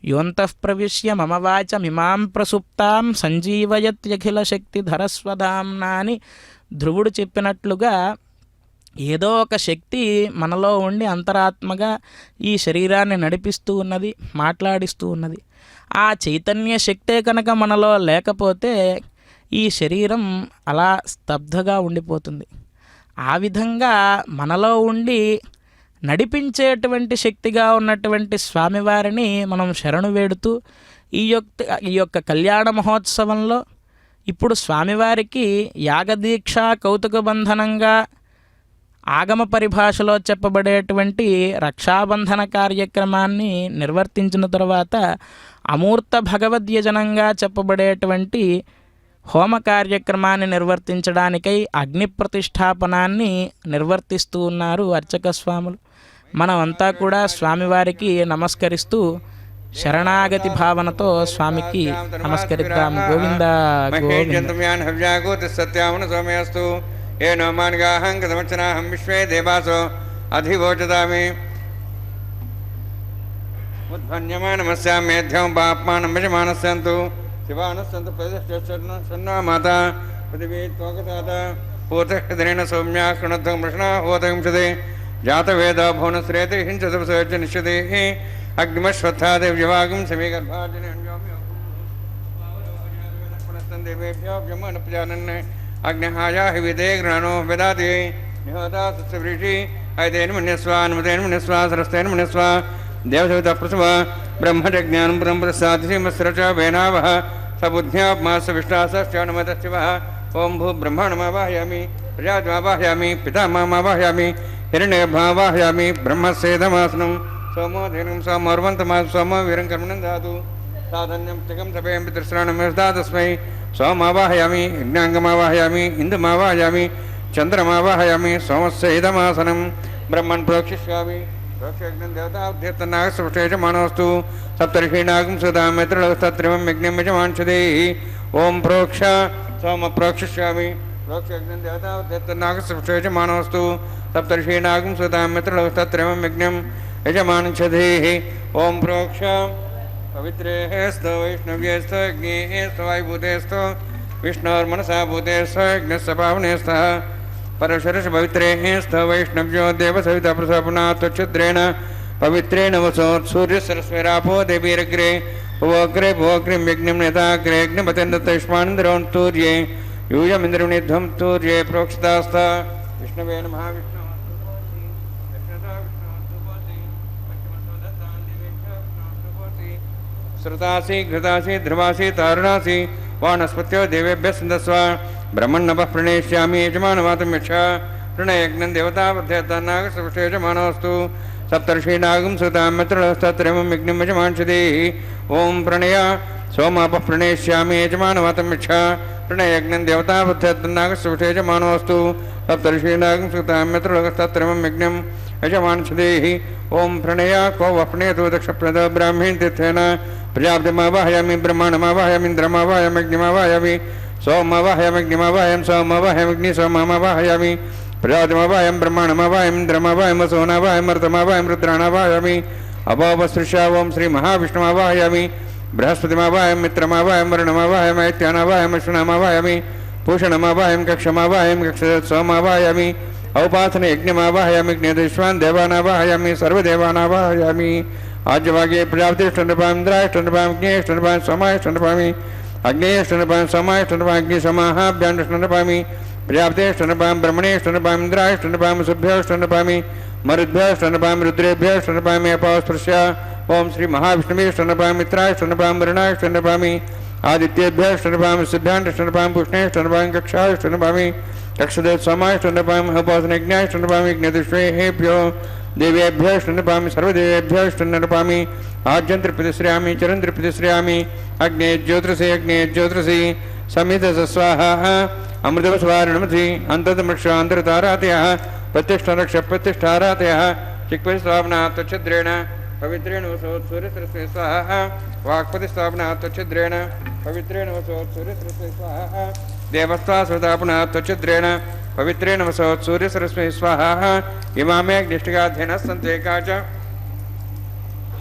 యోంతః ప్రవిశ్య మమ వాచమిమాం ప్రసుప్తాం సంజీవయత్యఖిల శక్తిధరస్వధామ్నా అని ధ్రువుడు చెప్పినట్లుగా ఏదో ఒక శక్తి మనలో ఉండి అంతరాత్మగా ఈ శరీరాన్ని నడిపిస్తూ ఉన్నది, మాట్లాడిస్తూ ఉన్నది. ఆ చైతన్య శక్తే కనుక మనలో లేకపోతే ఈ శరీరం అలా స్తబ్దగా ఉండిపోతుంది. ఆ విధంగా మనలో ఉండి నడిపించేటువంటి శక్తిగా ఉన్నటువంటి స్వామివారిని మనం శరణు వేడుతూ ఈ యొక్క కళ్యాణ మహోత్సవంలో ఇప్పుడు స్వామివారికి యాగదీక్ష కౌతుక బంధనంగా ఆగమ పరిభాషలో చెప్పబడేటువంటి రక్షాబంధన కార్యక్రమాన్ని నిర్వర్తించిన తర్వాత అమూర్త భగవద్యజనంగా చెప్పబడేటువంటి హోమ కార్యక్రమాన్ని నిర్వర్తించడానికై అగ్ని ప్రతిష్టాపనాన్ని నిర్వర్తిస్తూ ఉన్నారు అర్చక స్వాములు. మనమంతా కూడా స్వామివారికి నమస్కరిస్తూ శరణాగతి భావనతో స్వామికి నమస్కరిద్దాం. గోవింద సత్యామను ఏనో మాన్గాహం కదమర్చనాహం విశ్వే దేవాసో అధివోచదామి ఉద్భన్యమానమస్యామేధ్యం పాప్మానం భజమానస్యంతు శివానస్యంతు ప్రతిష్ఠన్నా మాతా పృథివీ త్వకసాత పూతహృదరేణ సౌమ్యా కృణధ్వం వృషణా హోతవింశదే జాతవేద భువనశ్రేతి హింసదవసోచ నిశ్యతే అగ్నిమశ్వత్థాదేవ్యవాగం సమీగర్భార్జనే దేవేభ్యో బ్రహ్మణప్రజానన్ అగ్నిహాయాహి విదే గ్రహణో వేదాది నిహోతా సృషి ఐదేన మన్యస్వ అనుమతేన మన్యస్వ సరస్తేన మన్యస్వ దేవసవిత ప్రసవ బ్రహ్మజ్ఞానం బ్రహ్మసాధిమస్రచ వేనావహ సబుద్ధ్యామాస విష్టాసనుమత శివ ఓం భూ బ్రహ్మాణమావాహయామి ప్రజామావాహయామి పితామావాహయామి హిరణ్యభావాహయామి బ్రహ్మసేదమాసనం సోమోధీనం సోమోర్వంతమా సోమో వీరం కర్మణం దాతు సాధన్యం చకం సభయం పితృశ్రాణం తస్మై సోమావాహయామి యజ్ఞాంగమావాహయామి ఇందుమావాహయామి చంద్రమావాహయామి సోమస్సేదమాసనం బ్రహ్మన్ ప్రోక్షిష్యామి ప్రోక్షయజ్ఞం దేవతాభ్యర్థనాగస్పృష్టేజమానోస్తు సప్తర్షీణాగం సుధామిత్రలస్తత్రిమం యజ్ఞం యజమాంసదే ఓం ప్రోక్ష సోమ ప్రోక్షిష్యామి ప్రోక్షయజ్ఞం దేవతాభ్యర్థనాగస్పృష్టేజమానోస్తు సప్తర్షీణాగం సుధామిత్రలస్తత్రిమం యజ్ఞం యజమాంసదే ఓం ప్రోక్ష పవిత్రేస్త వైష్ణవ్యేస్త అగ్నేస్త వాయుభూతేస్త విష్ణోర్మనసా భూతేస్త యజ్ఞస్య పావనేస్త పరశురష పవిత్రేస్త వైష్ణవ్యో దేవసవిత ప్రసపనా త్వచ్ఛద్రేణ పవిత్రేణ వసోత్సూర్యసరస్వరాపో దేవీరగ్రే భువగ్రే భువగ్రిం యజ్ఞం నేతాగ్రే యజ్ఞపతింద్రతైష్మానింద్రోన్ తూర్యే యూయమింద్రనిధ్వం తూర్యే ప్రోక్షితాస్త విష్ణవే నమః విష్ణు श्रुतासी घृतासी ध्रुवासी तारुणासी वानस्पत्यो देवेभ्य सिंधस्व ब्रह्मण्णपः प्रणेष्यामि यजमानवातं यक्ष प्रणयज्ञं देवतापध्यनागसृष्टे यजमानोऽस्तु सप्तर्षीणागं सुतामित्रस्तत्रिमं यज्ञं यजमांसदे ओं प्रणय सोमापः प्रणेष्यामि यजमानवातं यक्ष प्रणयज्ञं देवतापध्यनागसृष्टे यजमानोऽस्तु सप्तर्षीणागं सुतामित्रस्तत्रिमं यज्ञं यजमांसदे ओं प्रणय को वप्नेतु दक्षप्रद ब्राह्मीण तीर्थेन प्रजापतिमावाहयामि ब्रह्माण्डमावाहयामि इन्द्रमावाहयामि अग्निमावाहयामि सोममावाहयामि अग्निमावाहयामि सोममावाहयामि अग्नि सोममावाहयामि प्रजापतिमावाहयामि ब्रह्माण्डमावाहयामि इन्द्रमावाहयामि सोनावाहयामि मर्तमावाहयामि रुद्राणावाहयामि अपोपसृष्या ओं श्री महाविष्णुमावाहयामि बृहस्पतिमावाहयामि मित्रमावाहयामि वरुणमावाहयामि ऐत्यानावाहयामि अश्विनामावाहयामि पूषणमावाहयामि कक्षमावाहयामि कक्षसोमावाहयामि औपासने यज्ञमावाहयामि ज्ञेदेश्वान् देवानावाहयामि सर्वदेवानावाहयामि आज्यवागे प्रजापतिष्ठनृपाम् इन्द्रायष्ठनृपाम् अग्नेयष्ठनृपाम् सोमायष्ठनृपामि अग्नेयष्ठनृपाम् सोमायष्ठनृपाम् अग्निसमाहाभ्याण्डष्ठनृपामि प्रजापतिष्ठनृपाम् ब्रह्मणेष्ठनृपाम् इन्द्रायष्ठनृपाम् सुभ्योष्ठनृपामि मरुद्भ्योष्ठनृपाम् रुद्रेभ्योष्ठनृपामि अपास्पृश्य ओं श्री महाविष्णुवेष्ठनृपाम् मित्रायष्ठनृपाम् वरुणायष्ठनृपामि आदित्येभ्योष्ठनृपाम् सिद्ध्याण्डष्ठनृपाम् पुष्णेष्ठनृपाम् कक्षायष्ठनृपामि कक्षदे सोमायष्ठनृपाम् उपासनज्ञायष्ठनृपामि ज्ञेदुष्वेभ्यो देवेभ्यो ष्ठनृपामि सर्वदेवेभ्यो आज्यन्त्रिप्रतिश्रयामि चरन्त्रिप्रतिश्रयामि अग्ने ज्योतिषि समिधस्वाहा अमृतवस्वारणमसि अन्ततमृक्षान्तरतारातयः प्रतिष्ठारक्ष प्रतिष्ठारातयः चिक्पतिस्थापना त्वच्छद्रेण पवित्रेण वसोत्सूर्यसरस्वे स्वाहा वाक्पतिस्थापना त्वच्छद्रेण पवित्रेण वसोत्सूर्यसरस्वे स्वाहा देवस्थास्वदापना त्वच्छद्रेण पवित्रेण वसोत्सूर्यसरस्वे स्वाहा इमामे अग्निष्टिकाध्ययनः सन्तेका च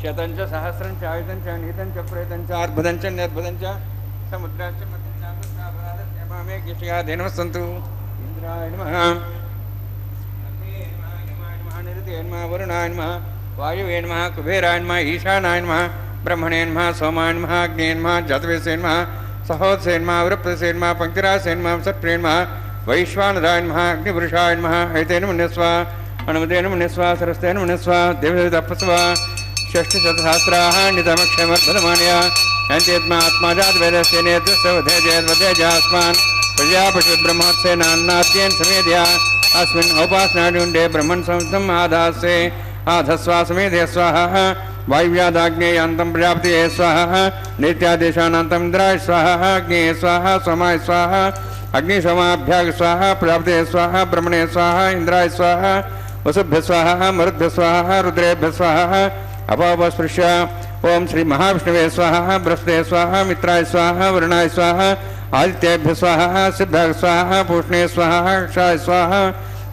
శతం చ సహస్రం చ ఆయుధం చ నీతం చ ప్రేతం చ అద్భుతం చ నిర్భుతం చ సముద్రం చ మధ్యం చ మామే గిషగా సంతు ఇంద్రాయ నమః నిరుతే నమః వరుణాయ నమః వాయువే నమః కుబేరాయ నమః ఈశానాయ నమః బ్రహ్మణే నమః సోమాయ నమః అగ్నే నమః జాతవేసే నమః సహోదసే నమః వృప్రసే నమః పంక్తిరాసే నమః సత్ప్రే నమః వైశ్వానరాయ నమః అగ్నిపురుషాయ నమః ఐతేన మునిస్వ అనుమతేన మునిస్వ సరస్తేన మునిస్వ దేవదేవతపస్వ షష్ఠశతసహస్రాణితమక్షమర్ధమానయ యంచేత్మా ఆత్మాజాతవేదస్య నేతృసవధేజేద్వదేజాస్మాన్ ప్రజాపశుబ్రహ్మోత్సేనాన్నాద్యేన్ సమేధ్యా अस्मिन् औपासनाडुण्डे ब्रह्मन् संस्थम् आधास्ये आधस्वा समेधे स्वाहा वायुव्यादाग्नेयान्तं प्रजापतये स्वाहा नित्यादेशानान्तम् इन्द्राय स्वाहा अग्नेय स्वाहा सोमाय स्वाहा अग्निशोमाभ्याग स्वाहा प्रजापतये स्वाहा ब्रह्मणे स्वाहा इन्द्राय स्वाहा वसुभ्य स्वाहा मरुद्भ्य स्वाहा रुद्रेभ्य स्वाहा अपापस्पृश्य ओम श्री महाविष्णवे स्वाहा बृहस्पते स्वाहा मित्राय स्वाहा वरुणाय स्वाहा आदित्येभ्य स्वाहा सिद्धाय स्वाहा पूष्णे स्वाहा क्षाय स्वाहा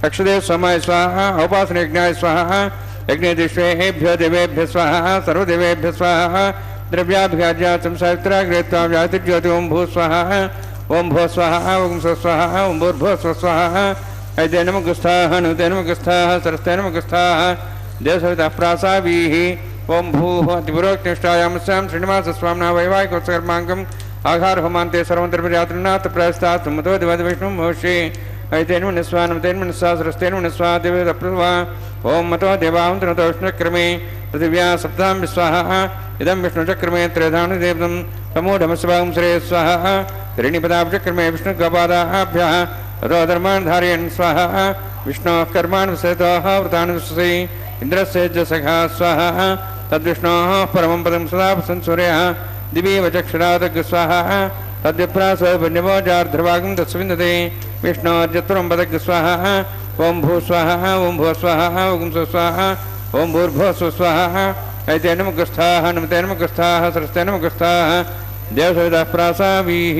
अक्षदेव समाय स्वाहा औपासनयज्ञाय स्वाहा यज्ञदिष्वेभ्यो देवेभ्य स्वाहा सर्वदेवेभ्य स्वाहा द्रव्याभिघाज्यातं सावित्राग्रेत्वा व्यातिज्योति ओं भू स्वाहा ओं भो स्वाहा ओं स्व स्वाहा ओं भूर्भुवः स्व स्वाहा ऐते नमः गुस्थाः नुते नमः गुस्थाः सरस्ते नमः गुस्थाः देवसवितः प्रासावीः ओं भूः अतिपुरोक्तिष्ठायामस्यां श्रीनिवासस्वामिनः वैवाहिकोत्सकर्माङ्कम् आघार होमांते सर्वंतर्प्रजातृनाथ प्रस्तात् मतो दिवद विष्णु भविष्ये ऐतेन मुनिस्वा नमतेन मुनिस्वा सरस्तेन मुनिस्वा देवदप्रभा ओम मतो देवावन्तनतो विष्णुक्रमे पृथिव्या सप्तां विस्वाहा इदं विष्णुचक्रमे त्रयधानु देवं समूढमस्वां श्रेय स्वाहा त्रीणिपदाब्जक्रमे विष्णुगपादाभ्यः ततो धर्मान् धारयन् स्वाहा विष्णोः कर्मान् विसृतोः व्रतान् विश्वसि इन्द्रस्य च सखा स्वाहा तद्विष्णोः परमं पदं सदा संसूर्यः दिवी वचक्षरादग् स्वाहा तद्विप्रासोपन्यवोजार्ध्रवागं तत्सविन्दते विष्णोर्जत्वं पदग् स्वाहा ओं भू स्वाहा ओं भुव स्वाहा ओं स्व स्वाहा ओं भूर्भुवः स्व स्वाहा ऐते नमः गुस्थाः नमते नमः गुस्थाः सरस्ते नमः गुस्थाः देवसवितः प्रासावीः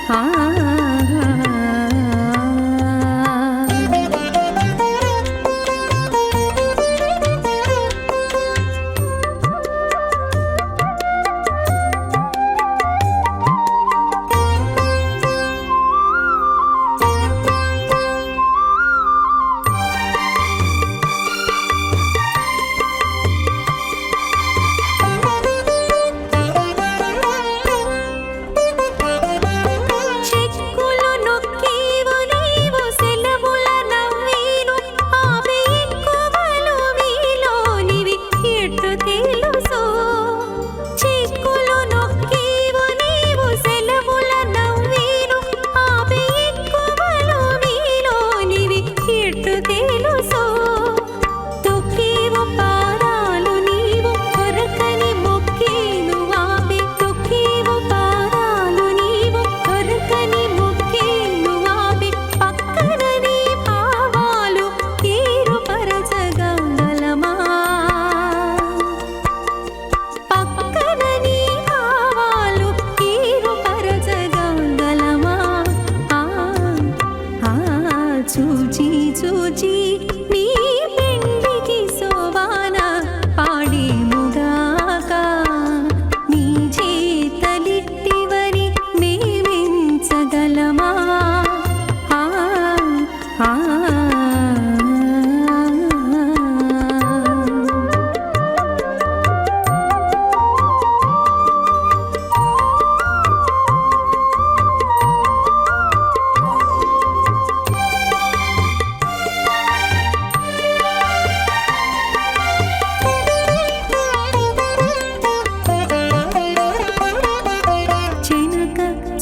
हाँ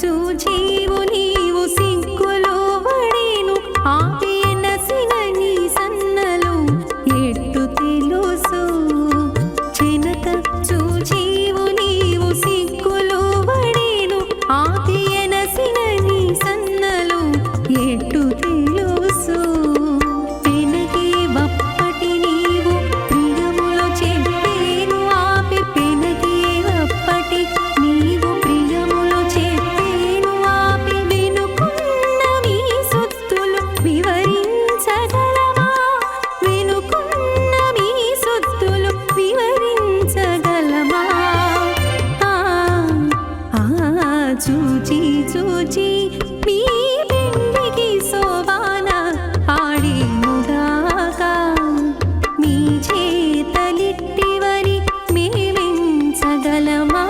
చూచీవు నీవు సిగ్గులో వడేను ఆపేనసిన నీ సన్నలు ఎట్టు తెలుసు చెనక చూచీవు నీవు సిగ్గులో వడేను ఆపేనసిన నీ సన్నలు ఎట్టు తెలుసు పెనకే వప్పటి నీవు ప్రియములో చెప్పేను ఆపి పెనకే వప్పటి నీవు ప్రియములో చెప్పేను ఆపి వెనుకున్న మీ సొత్తులు వివరించగలవా వెనుకున్న మీ సొత్తులు వివరించగలవా చూచి చూచి మీ పెండికి శోభాన ఆడేముగాక మీ చేతలిట్టివని మేమించగలమా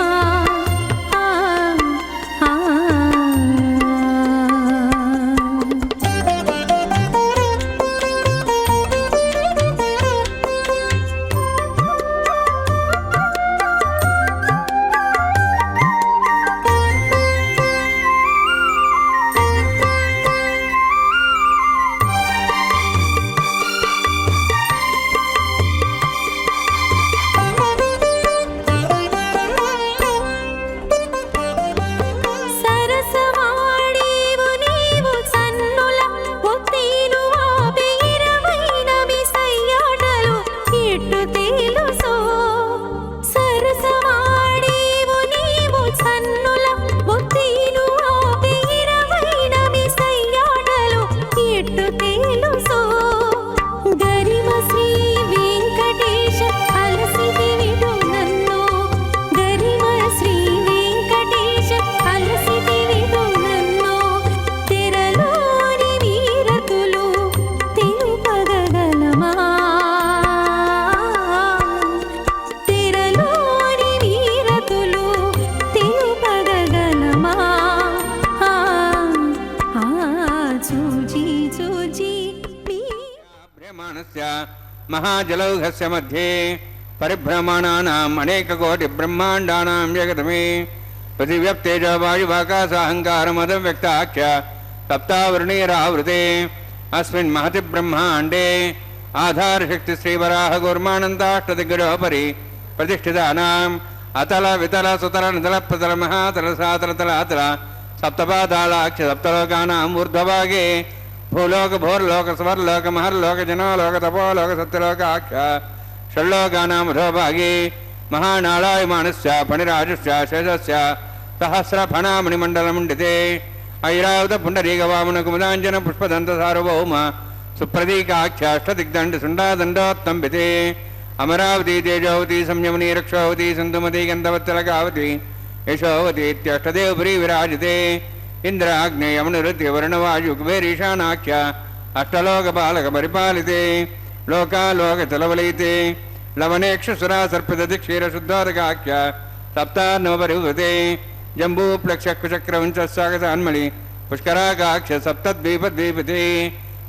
సరసవాడేవు నీవు సన్నుల ఒత్తీను ఆపి ఇరవైన మీ సయ్యాటలు ఎట్టు తెలుసో సరసవాడేవు నీవు సన్నుల ఒత్తీను ఆపి ఇరవైన మీ సయ్యాటలు ఎట్టు తెలుసో గరిమ శ్రీ వెంకటేశ అలసిది విడు నన్ను గరిమ శ్రీ వెంకటేశ అలసిది విడు నన్ను తెరలోని వీరతులు తెలుపగలమా తెరలోని వీరతులు తెలుపగలమా చూచి చూచి మీ భ్రమాణస్య మహాజలౌఘస్య మధ్యే పరిభ్రమాణానాం అనేకకోటి బ్రహ్మాండానాం జగతమే పృథివ్యప్తేజో వాయువాకాశాహంకారమదవ్యక్తాఖ్య సప్తావృణీరావృతే అస్మిన్ మహతి బ్రహ్మాండే ఆధారశక్తి శ్రీవరాహగోర్మానందాష్టదిగ్గజోపరి ప్రతిష్ఠితానాం అతల వితల సుతల నితల ప్రతల మహాతల సాతల తలాతల సప్తపాదాళాఖ్య సప్తలోకానాం ఊర్ధ్వభాగే భూలోక భోర్లోక స్వర్లోక మహర్లోక జనోలోక తపోలోక సత్యలోకాఖ్య షణ్లోకానాం అధోభాగే మహానాళాయమానస్య ఫణిరాజస్య శేషస్య సహస్రఫణామణిమండలముండితే ఐరావత పుండరీకవామన కుముదాంజన పుష్పదంత సార్వభౌమ సుప్రదీకాఖ్యాష్టదిగ్దండ సుండాదండోత్తంబితే అమరావతి తేజోవతి సంయమనీ రక్షోవతి సంతుమతి గంధవత్సలకావతి యశోవతి ఇత్యష్టదేవపురీ విరాజితే ఇంద్రాగ్నేయమనురుతి వర్ణవాయు కుబేరీశానాఖ్య అష్టలోకపాలక పరిపాలితే లోకాలోకతలవలయితే లవనేక్షసురా సర్పదతి క్షీరశుద్ధోదకాఖ్య సప్తాన్నవపరివృతే జంబూప్లక్షకుచక్రవంశస్సాగతాన్మళి పుష్కరాకాఖ్య సప్తద్వీపద్వీపతే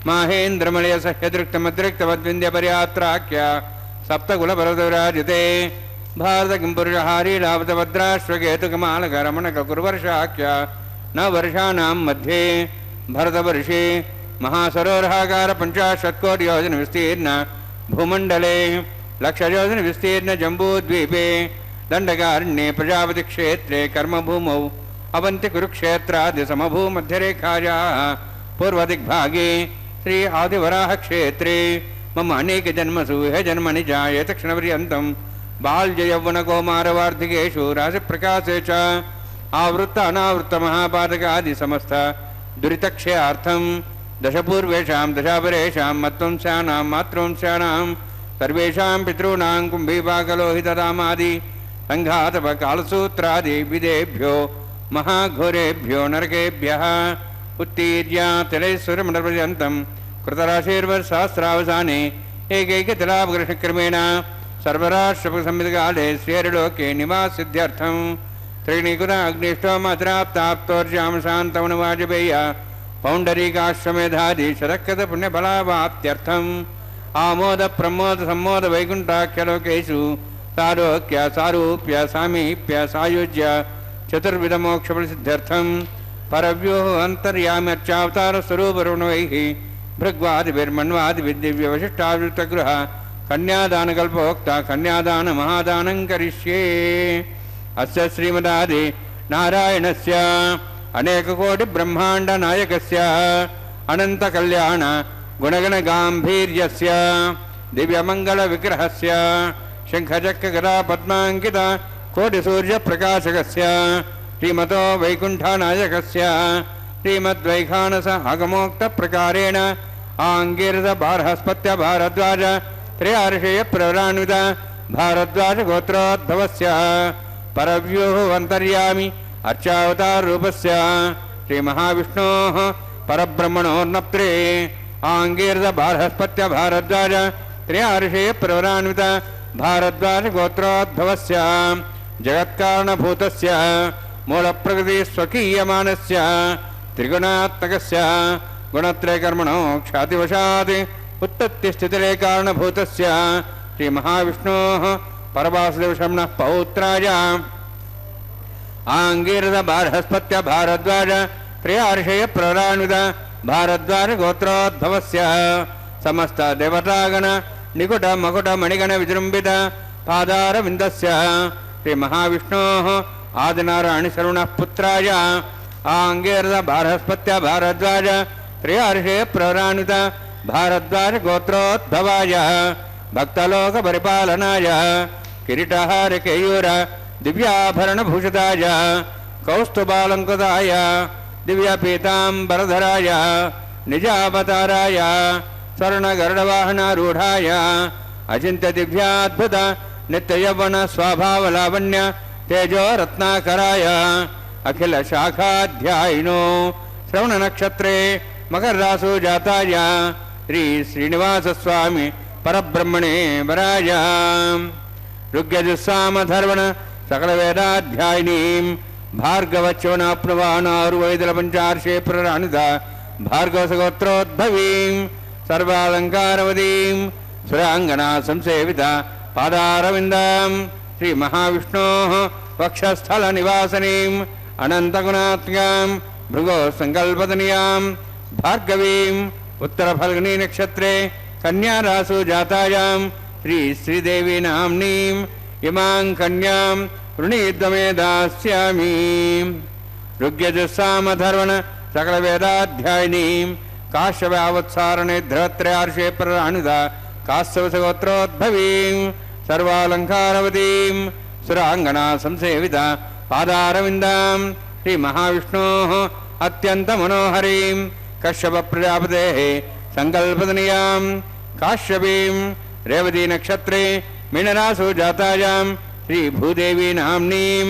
మాహేంద్రమలయ సహ్యదృక్తమద్రిక్తమద్వింధ్యపర్యాత్రాఖ్య సప్తకులపరవిరాజితే భారతకింపురుషహారీ లాభతభద్రాశ్వకేతుకమాలకరమణకకుర్వర్షాఖ్య न वर्षाणां मध्ये भरतवर्षे महासरोवराकार 50 योजन विस्तीर्ण भूमंडले 100 योजन विस्तीर्ण जम्बूद्वीपे दंडकारण्ये प्रजापति क्षेत्रे कर्मभूमौ अवंति कुरुक्षेत्रादि समभूमध्यरेखायाः पूर्वदिग्भागे श्री आदिवराह क्षेत्रे मम अनेक जन्मसु हे जन्मनि जाये तक्षणपर्यन्तं बाल्ययौवनकौमारवार्धिकेषु राशिप्रकाशे च आवृत्त अनावृत्त महापातकादि समस्त दुरितक्षयार्थं दशपूर्वेषां दशापरेषां मत्वंस्यानां मातृवंस्यानां सर्वेषां पितॄणां कुम्भीपाकलोहितदामादि संघातपकालसूत्रादि विदेभ्यो महाघोरेभ्यो नरकेभ्यः उत्तीर्य तिलैश्वरमण्डलपर्यन्तं कृतराशिर्वर्षसहस्रावसाने एकैकतिलापकृष्णक्रमेण सर्वराष्ट्रपसंहितकाले श्रीहरिलोके निवासिद्ध्यर्थं त्रीणीकुत अग्निष्टोमत्राप्ताप्तोर्जां शान्तमनुवाजपेय पौण्डरीकाश्वमेधादि शतकृत पुण्यफलावाप्त्यर्थम् आमोद प्रमोद सम्मोद वैकुण्ठाख्यलोकेषु सारोक्य सारूप्य सामीप्य सायुज्य చతుర్విధమోక్షఫలసిద్ధ్యర్థం పరవ్యూహ అంతర్యామ్యర్చావతారస్వరూపరుణవైః భృగ్వాదిభిర్మన్వాదిభిర్దివ్యవశిష్టావిృతగృహ కన్యాదానకల్పోక్త కన్యాదానమహాదానం కరిష్యే. అస్య శ్రీమదాది నారాయణస్య అనేకకోటిబ్రహ్మాండనాయకస్య అనంతకళ్యాణ గుణగణగాంభీర్యస్య దివ్యమంగళవిగ్రహస్య శంఖచక్రగదా పద్మాంకిత కోటిసూర్యప్రకాశకస్య శ్రీమతో వైకుంఠనాయకస్య శ్రీమద్వైఖానస ఆగమోక్తప్రకారేణ ఆంగీరస బార్హస్పత్య భారద్వాజ త్రయార్షేయ ప్రవరాన్విత భారద్వాజ గోత్రోద్భవస్య పరవ్యూహ అంతర్యామి అర్చావతారూపస్య శ్రీమహావిష్ణోః పరబ్రహ్మణోర్నప్త్రే ఆంగీరస బార్హస్పత్య భారద్వాజ త్రయార్షేయ ప్రవరాన్విత భారద్వాజ గోత్రోద్భవస్య జగత్కారణభూతస్య మూలప్రకృతి స్వకీయమానస్య త్రిగుణాత్మకస్య గుణత్రయకర్మణో ఖ్యాతివశాత్ ఉత్పత్తిస్థితిరే కారణభూతస్య శ్రీమహావిష్ణోః పరవాసుదేవశమ్నః పౌత్రాయ ఆంగీరస బార్హస్పత్య భారద్వాజ త్రయార్షేయ ప్రవరాన్విత భారద్వాజ గోత్రోద్భవస్య సమస్త దేవతాగణ నికుట మకుట మణిగణ విజృంభిత పాదారవిందస్య శ్రీమహావిష్ణోః ఆదినారాయణ శర్మణః పుత్రాయ ఆంగీరస బార్హస్పత్య భారద్వాజ త్రయార్షేయ ప్రవరాన్విత భారద్వాజ గోత్రోద్భవాయ భక్తలోక పరిపాలనాయ కిరీటహార కేయూర దివ్యాభరణభూషితాయ కౌస్తుభాలంకృతాయ దివ్యపీతాంబరధరాయ నిజావతారాయ స్వర్ణగరుడవాహనారూఢాయ అచింత్య దివ్యాద్భుత నిత్యయవ్వన స్వభావలావణ్య తేజోరత్నాకరాయ అఖిల శాఖాధ్యాయినో శ్రవణ నక్షత్రే మకరరాశో జాతాయ శ్రీ శ్రీనివాసస్వామి పరబ్రహ్మణే వరాయ ఋగ్యజుస్సామధర్వణ సకల వేదాధ్యాయినీం భార్గవచ్యోనాప్నువానారువైదల పంచార్షే ప్రరాణిత భార్గవసగోత్రోద్భవీం సర్వాలంకారవదీం సురాంగనా సంసేవిత పాదారవిందాం శ్రీ మహావిష్ణోః వక్షస్థల నివాసనీం అనంతగుణాత్మ్యాం భృగో సంకల్పతనీయాం భార్గవీం ఉత్తర ఫల్గుని నక్షత్రే కన్యారాశో జాతాయాం శ్రీ శ్రీదేవి నామ్నీం ఇమాం కన్యాం వృణీద్వమే దాస్యామి. ఋగ్యజుస్సామధర్వణ సకల వేదాధ్యాయినీం కాశ్యవావత్సారణే ధ్రువత్రయార్షే ప్రరాణిత కాశ్యవసగోత్రోద్భవీం సర్వాలంకారవతీం సురాంగనా సంసేవిత పాదారవిందాం శ్రీ మహావిష్ణోః అత్యంత మనోహరీం కశ్యప ప్రజాపతేః సంకల్పతనీయాం కాశ్యపీం రేవతీ నక్షత్రే మీనరాశో జాతాయాం శ్రీ భూదేవి నామ్నీం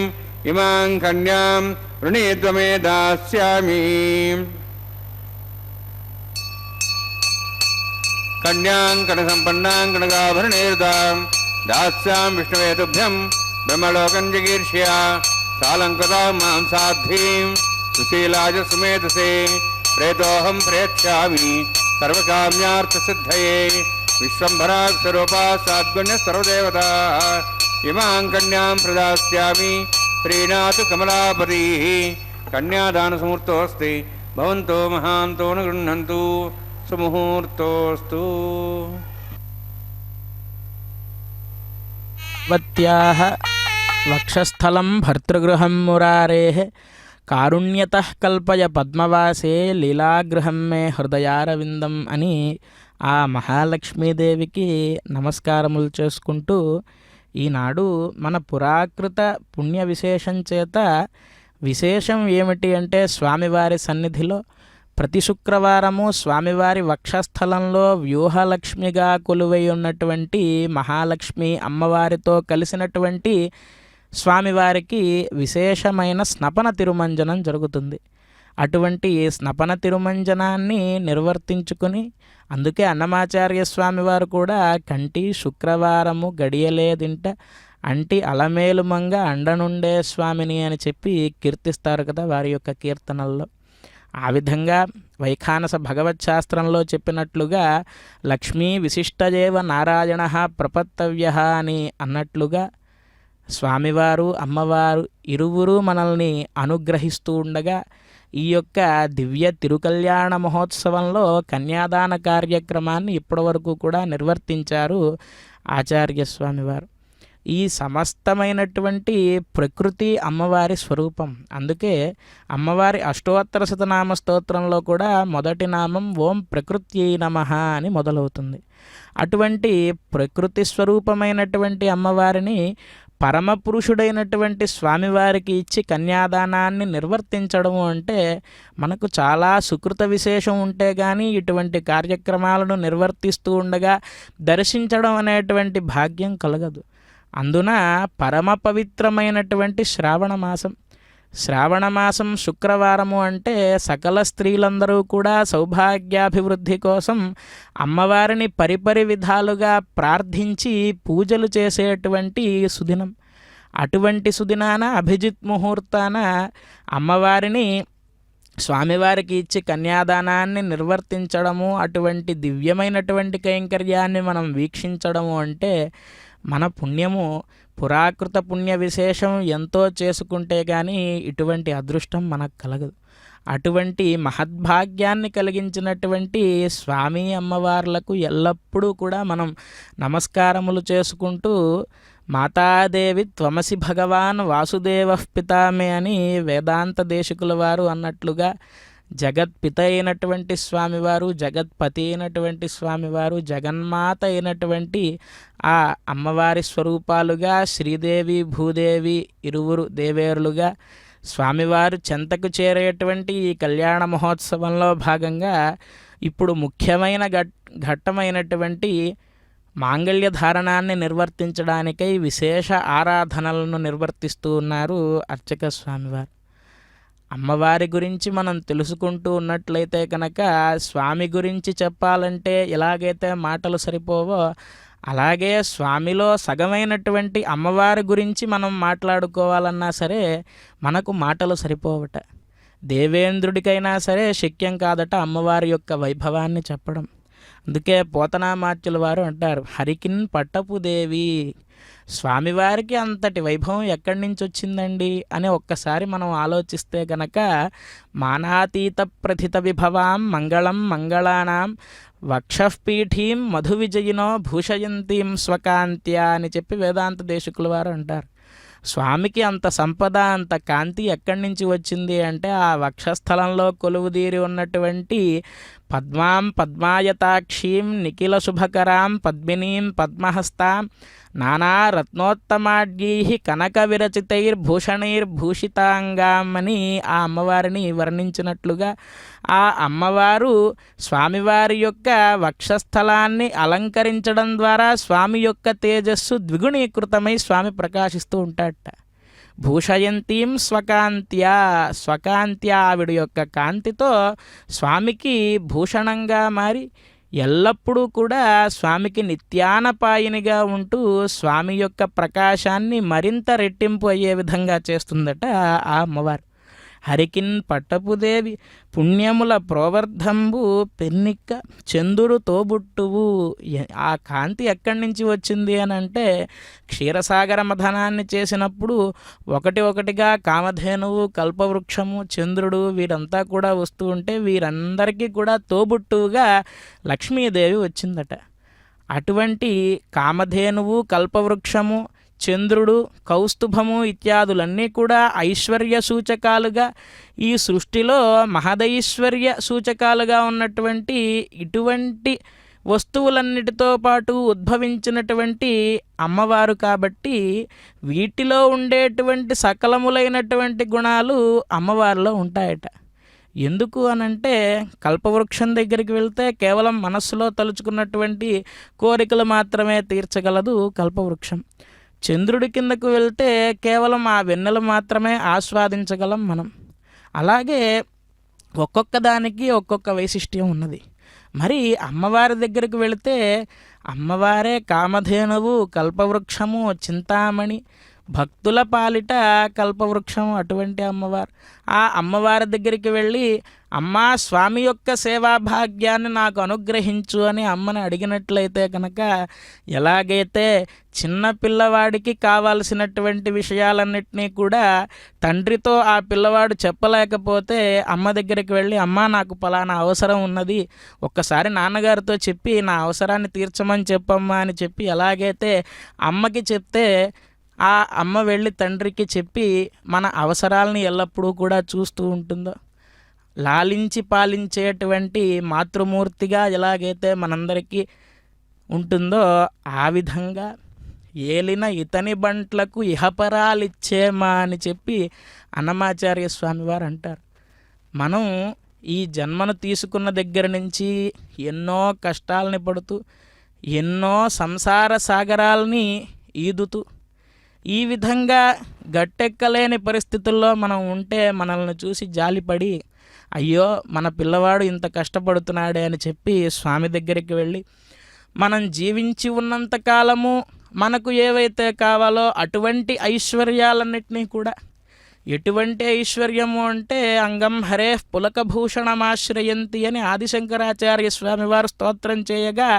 ఇమాం కన్యాం వృణీద్వమే దాస్యామి. కన్యాం కణసంపన్నాం కనకాభరణేర్దాం దాస్యాం విష్ణవే తుభ్యం బ్రహ్మలోకం జగీర్ష్యా సాలంకృతాం మాం సాధ్వీం సుశీలాజ సుమేధసే ప్రేతోహం ప్రేత్స్యామి సర్వకామ్యార్థసిద్ధయే విశ్వంభరాక్షరూపా సాద్గుణ్య సర్వదేవతా ఇమాం కన్యాం ప్రదాస్యామి ప్రీణాతు కమలాపతిః. కన్యాదానసముహూర్తోऽస్తి భవంతో మహాంతో న గృహ్ణन्तు సుముహూర్తోऽస్తు. వత్యాః వక్షస్థలం భర్తృగృహం మురారేః కారుణ్యతః కల్పయ పద్మవాసే లీలాగృహం మే హృదయారవిందం అని ఆ మహాలక్ష్మీదేవికి నమస్కారములు చేసుకుంటూ ఈనాడు మన పురాకృత పుణ్య విశేషం చేత విశేషం ఏమిటి అంటే స్వామివారి సన్నిధిలో ప్రతి శుక్రవారము స్వామివారి వక్షస్థలంలో వ్యూహలక్ష్మిగా కొలువై ఉన్నటువంటి మహాలక్ష్మి అమ్మవారితో కలిసినటువంటి స్వామివారికి విశేషమైన స్నపన తిరుమంజనం జరుగుతుంది. అటువంటి స్నపన తిరుమంజనాన్ని నిర్వర్తించుకుని అందుకే అన్నమాచార్య స్వామివారు కూడా కంటి శుక్రవారము గడియలేదింట అంటి అలమేలుమంగ అండనుండే స్వామిని అని చెప్పి కీర్తిస్తారు కదా వారి యొక్క కీర్తనల్లో. ఆ విధంగా వైఖానస భగవచ్శాస్త్రంలో చెప్పినట్లుగా లక్ష్మీ విశిష్టదేవ నారాయణ ప్రపత్తవ్య అని అన్నట్లుగా స్వామివారు అమ్మవారు ఇరువురు మనల్ని అనుగ్రహిస్తూ ఉండగా ఈ యొక్క దివ్య తిరుకల్యాణ మహోత్సవంలో కన్యాదాన కార్యక్రమాన్ని ఇప్పటివరకు కూడా నిర్వర్తించారు ఆచార్య స్వామివారు. ఈ సమస్తమైనటువంటి ప్రకృతి అమ్మవారి స్వరూపం. అందుకే అమ్మవారి అష్టోత్తర శతనామ స్తోత్రంలో కూడా మొదటి నామం ఓం ప్రకృత్యై నమః అని మొదలవుతుంది. అటువంటి ప్రకృతి స్వరూపమైనటువంటి అమ్మవారిని పరమపురుషుడైనటువంటి స్వామివారికి ఇచ్చి కన్యాదానాన్ని నిర్వర్తించడము అంటే మనకు చాలా సుకృత విశేషం ఉంటే కానీ ఇటువంటి కార్యక్రమాలను నిర్వర్తిస్తూ ఉండగా దర్శించడం అనేటువంటి భాగ్యం కలగదు. అందున పరమ పవిత్రమైనటువంటి శ్రావణ మాసం శుక్రవారము అంటే సకల స్త్రీలందరూ కూడా సౌభాగ్యాభివృద్ధి కోసం అమ్మవారిని పరిపరి విధాలుగా ప్రార్థించి పూజలు చేసేటువంటి సుదినం. అటువంటి సుదినాన అభిజిత్ ముహూర్తాన అమ్మవారిని స్వామివారికి ఇచ్చి కన్యాదానాన్ని నిర్వర్తించడము, అటువంటి దివ్యమైనటువంటి కైంకర్యాన్ని మనం వీక్షించడము అంటే మన పుణ్యము, పురాకృత పుణ్య విశేషం ఎంతో చేసుకుంటే కానీ ఇటువంటి అదృష్టం మనకు కలగదు. అటువంటి మహద్భాగ్యాన్ని కలిగించినటువంటి స్వామి అమ్మవార్లకు ఎల్లప్పుడూ కూడా మనం నమస్కారములు చేసుకుంటూ మాతాదేవి త్వమసి భగవాన్ వాసుదేవ పితామే అని వేదాంత దేశికుల వారు అన్నట్లుగా జగత్పిత అయినటువంటి స్వామివారు, జగత్పతి అయినటువంటి స్వామివారు, జగన్మాత అయినటువంటి ఆ అమ్మవారి స్వరూపాలుగా శ్రీదేవి భూదేవి ఇరువురు దేవేరులుగా స్వామివారు చెంతకు చేరేటువంటి ఈ కళ్యాణ మహోత్సవంలో భాగంగా ఇప్పుడు ముఖ్యమైన ఘట్టమైనటువంటి మాంగళ్య ధారణాన్ని నిర్వర్తించడానికై విశేష ఆరాధనలను నిర్వర్తిస్తూ ఉన్నారు అర్చక స్వామివారు. అమ్మవారి గురించి మనం తెలుసుకుంటూ ఉన్నట్లయితే కనుక స్వామి గురించి చెప్పాలంటే ఎలాగైతే మాటలు సరిపోవో అలాగే స్వామిలో సగమైనటువంటి అమ్మవారి గురించి మనం మాట్లాడుకోవాలన్నా సరే మనకు మాటలు సరిపోవట. దేవేంద్రుడికైనా సరే శక్యం కాదట అమ్మవారి యొక్క వైభవాన్ని చెప్పడం. అందుకే పోతనామాత్యుల వారు అంటారు, హరికిన్ పట్టపు దేవి. స్వామివారికి అంతటి వైభవం ఎక్కడి నుంచి వచ్చిందండి అని ఒక్కసారి మనం ఆలోచిస్తే గనక మానాతీత ప్రథిత విభవాం మంగళం మంగళానాం వక్షఃపీఠీం మధు విజయినో భూషయంతీం స్వకాంత్యా అని చెప్పి వేదాంత దేశికుల వారు అంటారు. స్వామికి అంత సంపద, అంత కాంతి ఎక్కడి నుంచి వచ్చింది అంటే ఆ వక్షస్థలంలో కొలువుదీరి ఉన్నటువంటి పద్మాం పద్మాయతాక్షీం నిఖిల శుభకరాం పద్మినీం పద్మహస్తాం నానా రత్నోత్తమాడ్యై కనక విరచితైర్భూషణైర్భూషితాంగాం అని ఆ అమ్మవారిని వర్ణించినట్లుగా ఆ అమ్మవారు స్వామివారి యొక్క వక్షస్థలాన్ని అలంకరించడం ద్వారా స్వామి యొక్క తేజస్సు ద్విగుణీకృతమై స్వామి ప్రకాశిస్తూ ఉంటాడట. భూషయంతీం స్వకాంత్యా ఆవిడ యొక్క కాంతితో స్వామికి భూషణంగా మారి ఎల్లప్పుడూ కూడా స్వామికి నిత్యానపాయినిగా ఉంటూ స్వామి యొక్క ప్రకాశాన్ని మరింత రెట్టింపు అయ్యే విధంగా చేస్తుందట ఆ అమ్మవారు. హరికిన్ పట్టపుదేవి పుణ్యముల ప్రోవర్ధంబు పెన్నిక్క చందురు తోబుట్టువు. ఆ కాంతి ఎక్కడి నుంచి వచ్చింది అని అంటే క్షీరసాగర మథనాన్ని చేసినప్పుడు ఒకటిగా కామధేనువు, కల్పవృక్షము, చంద్రుడు వీరంతా కూడా వస్తూ ఉంటే వీరందరికీ కూడా తోబుట్టువుగా లక్ష్మీదేవి వచ్చిందట. అటువంటి కామధేనువు, కల్పవృక్షము, చంద్రుడు, కౌస్తుభము ఇత్యాదులన్నీ కూడా ఐశ్వర్య సూచకాలుగా ఈ సృష్టిలో మహదైశ్వర్య సూచకాలుగా ఉన్నటువంటి ఇటువంటి వస్తువులన్నిటితో పాటు ఉద్భవించినటువంటి అమ్మవారు కాబట్టి వీటిలో ఉండేటువంటి సకలములైనటువంటి గుణాలు అమ్మవారిలో ఉంటాయట. ఎందుకు అనంటే కల్పవృక్షం దగ్గరికి వెళ్తే కేవలం మనస్సులో తలుచుకున్నటువంటి కోరికలు మాత్రమే తీర్చగలదు కల్పవృక్షం. చంద్రుడి కిందకు వెళ్తే కేవలం ఆ వెన్నెలు మాత్రమే ఆస్వాదించగలం మనం. అలాగే ఒక్కొక్క దానికి ఒక్కొక్క వైశిష్ట్యం ఉన్నది. మరి అమ్మవారి దగ్గరికి వెళితే అమ్మవారే కామధేనువు, కల్పవృక్షము, చింతామణి భక్తుల పాలిట కల్పవృక్షం అటువంటి అమ్మవారు. ఆ అమ్మవారి దగ్గరికి వెళ్ళి అమ్మా స్వామి యొక్క సేవా భాగ్యాన్ని నాకు అనుగ్రహించు అని అమ్మని అడిగినట్లయితే కనుక, ఎలాగైతే చిన్న పిల్లవాడికి కావాల్సినటువంటి విషయాలన్నింటినీ కూడా తండ్రితో ఆ పిల్లవాడు చెప్పలేకపోతే అమ్మ దగ్గరికి వెళ్ళి అమ్మ నాకు పలానా అవసరం ఉన్నది, ఒక్కసారి నాన్నగారితో చెప్పి నా అవసరాన్ని తీర్చమని చెప్పమ్మా అని చెప్పి ఎలాగైతే అమ్మకి చెప్తే ఆ అమ్మ వెళ్ళి తండ్రికి చెప్పి మన అవసరాలని ఎల్లప్పుడూ కూడా చూస్తూ ఉంటుందో, లాలించి పాలించేటువంటి మాతృమూర్తిగా ఎలాగైతే మనందరికీ ఉంటుందో ఆ విధంగా ఏలిన ఇతని బంట్లకు ఇహపరాలిచ్చేమా అని చెప్పి అన్నమాచార్య స్వామి వారు అంటారు. మనం ఈ జన్మను తీసుకున్న దగ్గర నుంచి ఎన్నో కష్టాలని పడుతూ ఎన్నో సంసార సాగరాలని ఈదుతూ ఈ విధంగా గట్టెక్కలేని పరిస్థితుల్లో మనం ఉంటే మనల్ని చూసి జాలిపడి అయ్యో మన పిల్లవాడు ఇంత కష్టపడుతున్నాడే అని చెప్పి స్వామి దగ్గరికి వెళ్ళి మనం జీవించి ఉన్నంతకాలము మనకు ఏవైతే కావాలో అటువంటి ఐశ్వర్యాలన్నింటినీ కూడా, ఎటువంటి ఐశ్వర్యము అంటే అంగం హరే పులకభూషణమాశ్రయంతి అని ఆదిశంకరాచార్య స్వామి వారు స్తోత్రం చేయగా,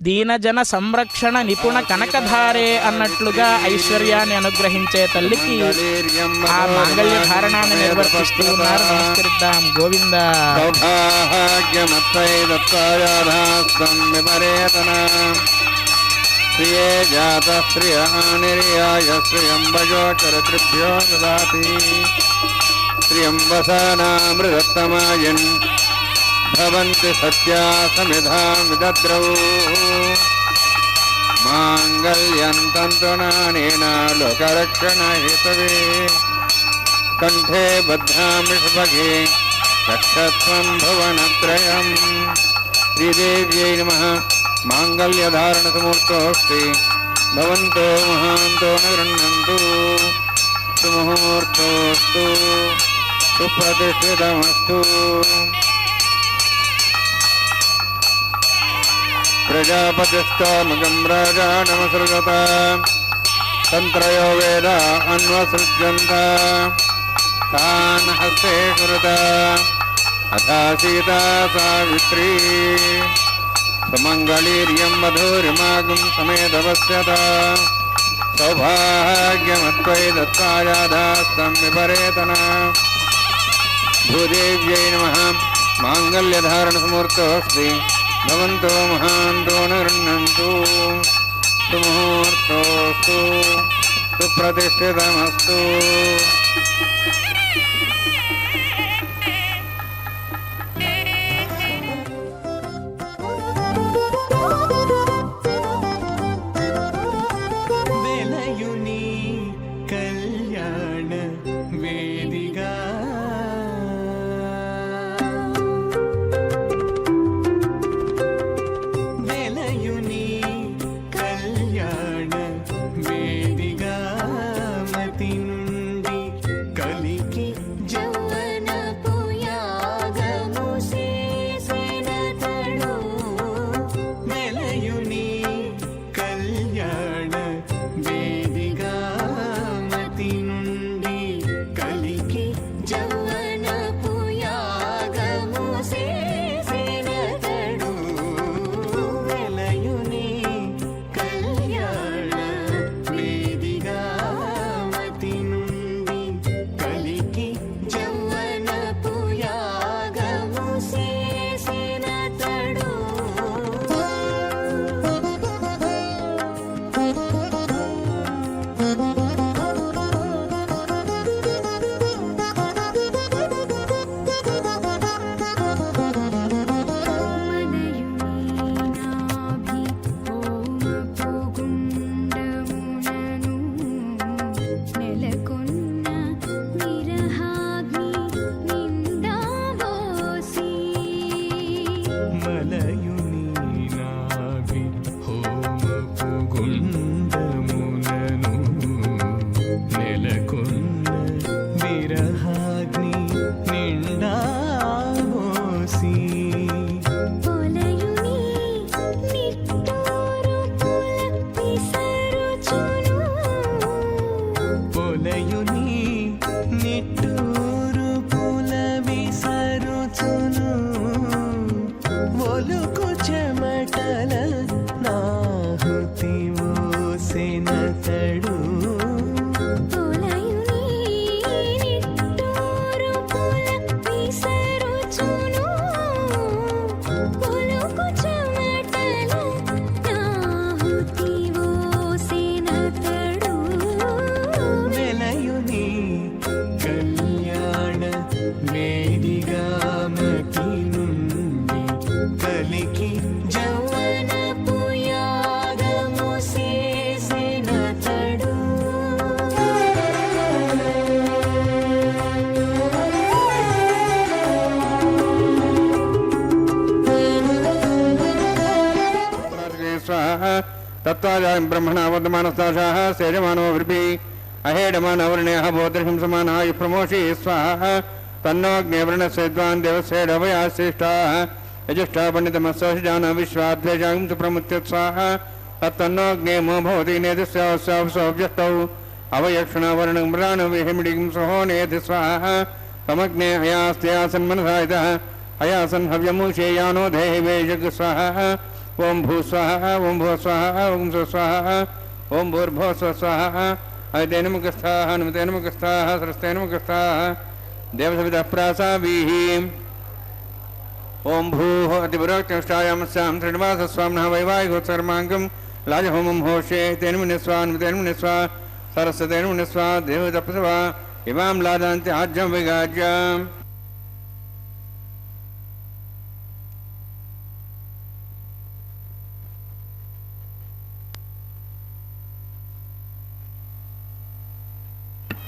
దీనజన సంరక్షణ నిపుణ కనకధారే అన్నట్లుగా ఐశ్వర్యాన్ని అనుగ్రహించే తల్లికి ఆ మాంగళ్య ధారణాన్ని నిర్వర్తిస్తూ ఉన్నారు. నమస్కరిద్దాం. గోవింద ప్రియే జాత శ్రియ నిర్యాయ శ్రియంబజోచరతృభ్యో దదాతి శ్రియంబసానామృతమాయన్ భవంతి సత్యా సమిధాం విదద్రౌ మాంగళ్యం తంతునానేన లోకరక్షణ హేతవే కంఠే బద్ధామి సుభగే రక్షత్వం భువనత్రయం. శ్రీదేవ్యై నమః. మాంగళ్యధారణసముహూర్తోऽस्ति భవంతో మహాంతో నిగృహ్ణन्तు సుముహూర్తోऽस्तु సుప్రతిష్ఠితమస్తు. ప్రజాపతిస్తామగం రాజానమసృజత తంత్రయో వేద అన్వసృజ్యంత తాన్ హస్తే కురుత అథా సీతా సావిత్రీ సుమంగళీర్యం మధురిమాగం సమేతవస్యత సౌభాగ్యమత్వై దత్తాయాదాస్తం విపరేతన. భూదేవ్యై నమః. మాంగళ్యధారణసముహూర్తోऽस्ति భవంతో మహాంతో నిగృహ్ణन्तు సుముహూర్తోऽस्तु సుప్రతిష్ఠితమస్తు. వెలయుని కళ్యాణ వేదిగా వెలయుని కళ్యాణ వేదిగా మతి నుండి కలికి జౌవనపు యాగము చేసినతడు వెలయుని కళ్యాణ వేదిగా మతి నుండి కలికి జౌవనపు యాగము చేసినతడు వెలయుని కళ్యాణ వేదిగా మతి నుండి కలికి జౌవనపు యాగము చేసినతడు మనయునాభి హోమపు గుండమునను నెలకొన్న విరహాగ్ని నిండాబోసి మలయుని నాభి హోమపు గుండమునను నెలకొన్న విరహాగ్ని నిండాబోసి పొలయుని నిట్టూరు పుల విసరుచును तत्त्वाजां ब्रह्मणा वर्धमानस्ताशाः सेजमानो वृपि अहेडमानवर्ण्यः बोधहिंसमानाय प्रमोषि स्वाहा तन्नोऽग्निवर्णस्य विद्वान् देवस्यैरवया श्रेष्ठाः यजुष्ठा पंडितमस्जान विश्वाद्वेषां च प्रमुच्य स्वाहा तत्तन्नोऽग्नेमो भवति नेतस्यावस्यावसोऽव्यष्टौ अवयक्षणवर्णमृणाणविहिमिडिं सहो नेति स्वाहा तमग्ने अयास्त्यासन्मनसा इतः अयासन् हव्यमुषेयानो देहि वेजग स्वाहा ओं भू स्वाहा ओं भो स्वाहा ओं स्व स्वाहा ओं भूर्भो स्व स्वाहा अयतेन मुखस्थाः हनुमतेन मुखस्थाः सरस्तेन मुखस्थाः देवसविदः प्रासाभिः ओं भूः अतिपुरोक्तिष्ठायामस्यां श्रीनिवासस्वामिनः वैवाहिकोत्सर्माङ्गं लाजहोमं होष्ये तेन मुनिस्वा हनुमतेन मुनिस्वा सरस्वतेन मुनिस्वा देवतपस्वा इमां लादान्त्याज्यं विगाज्यम्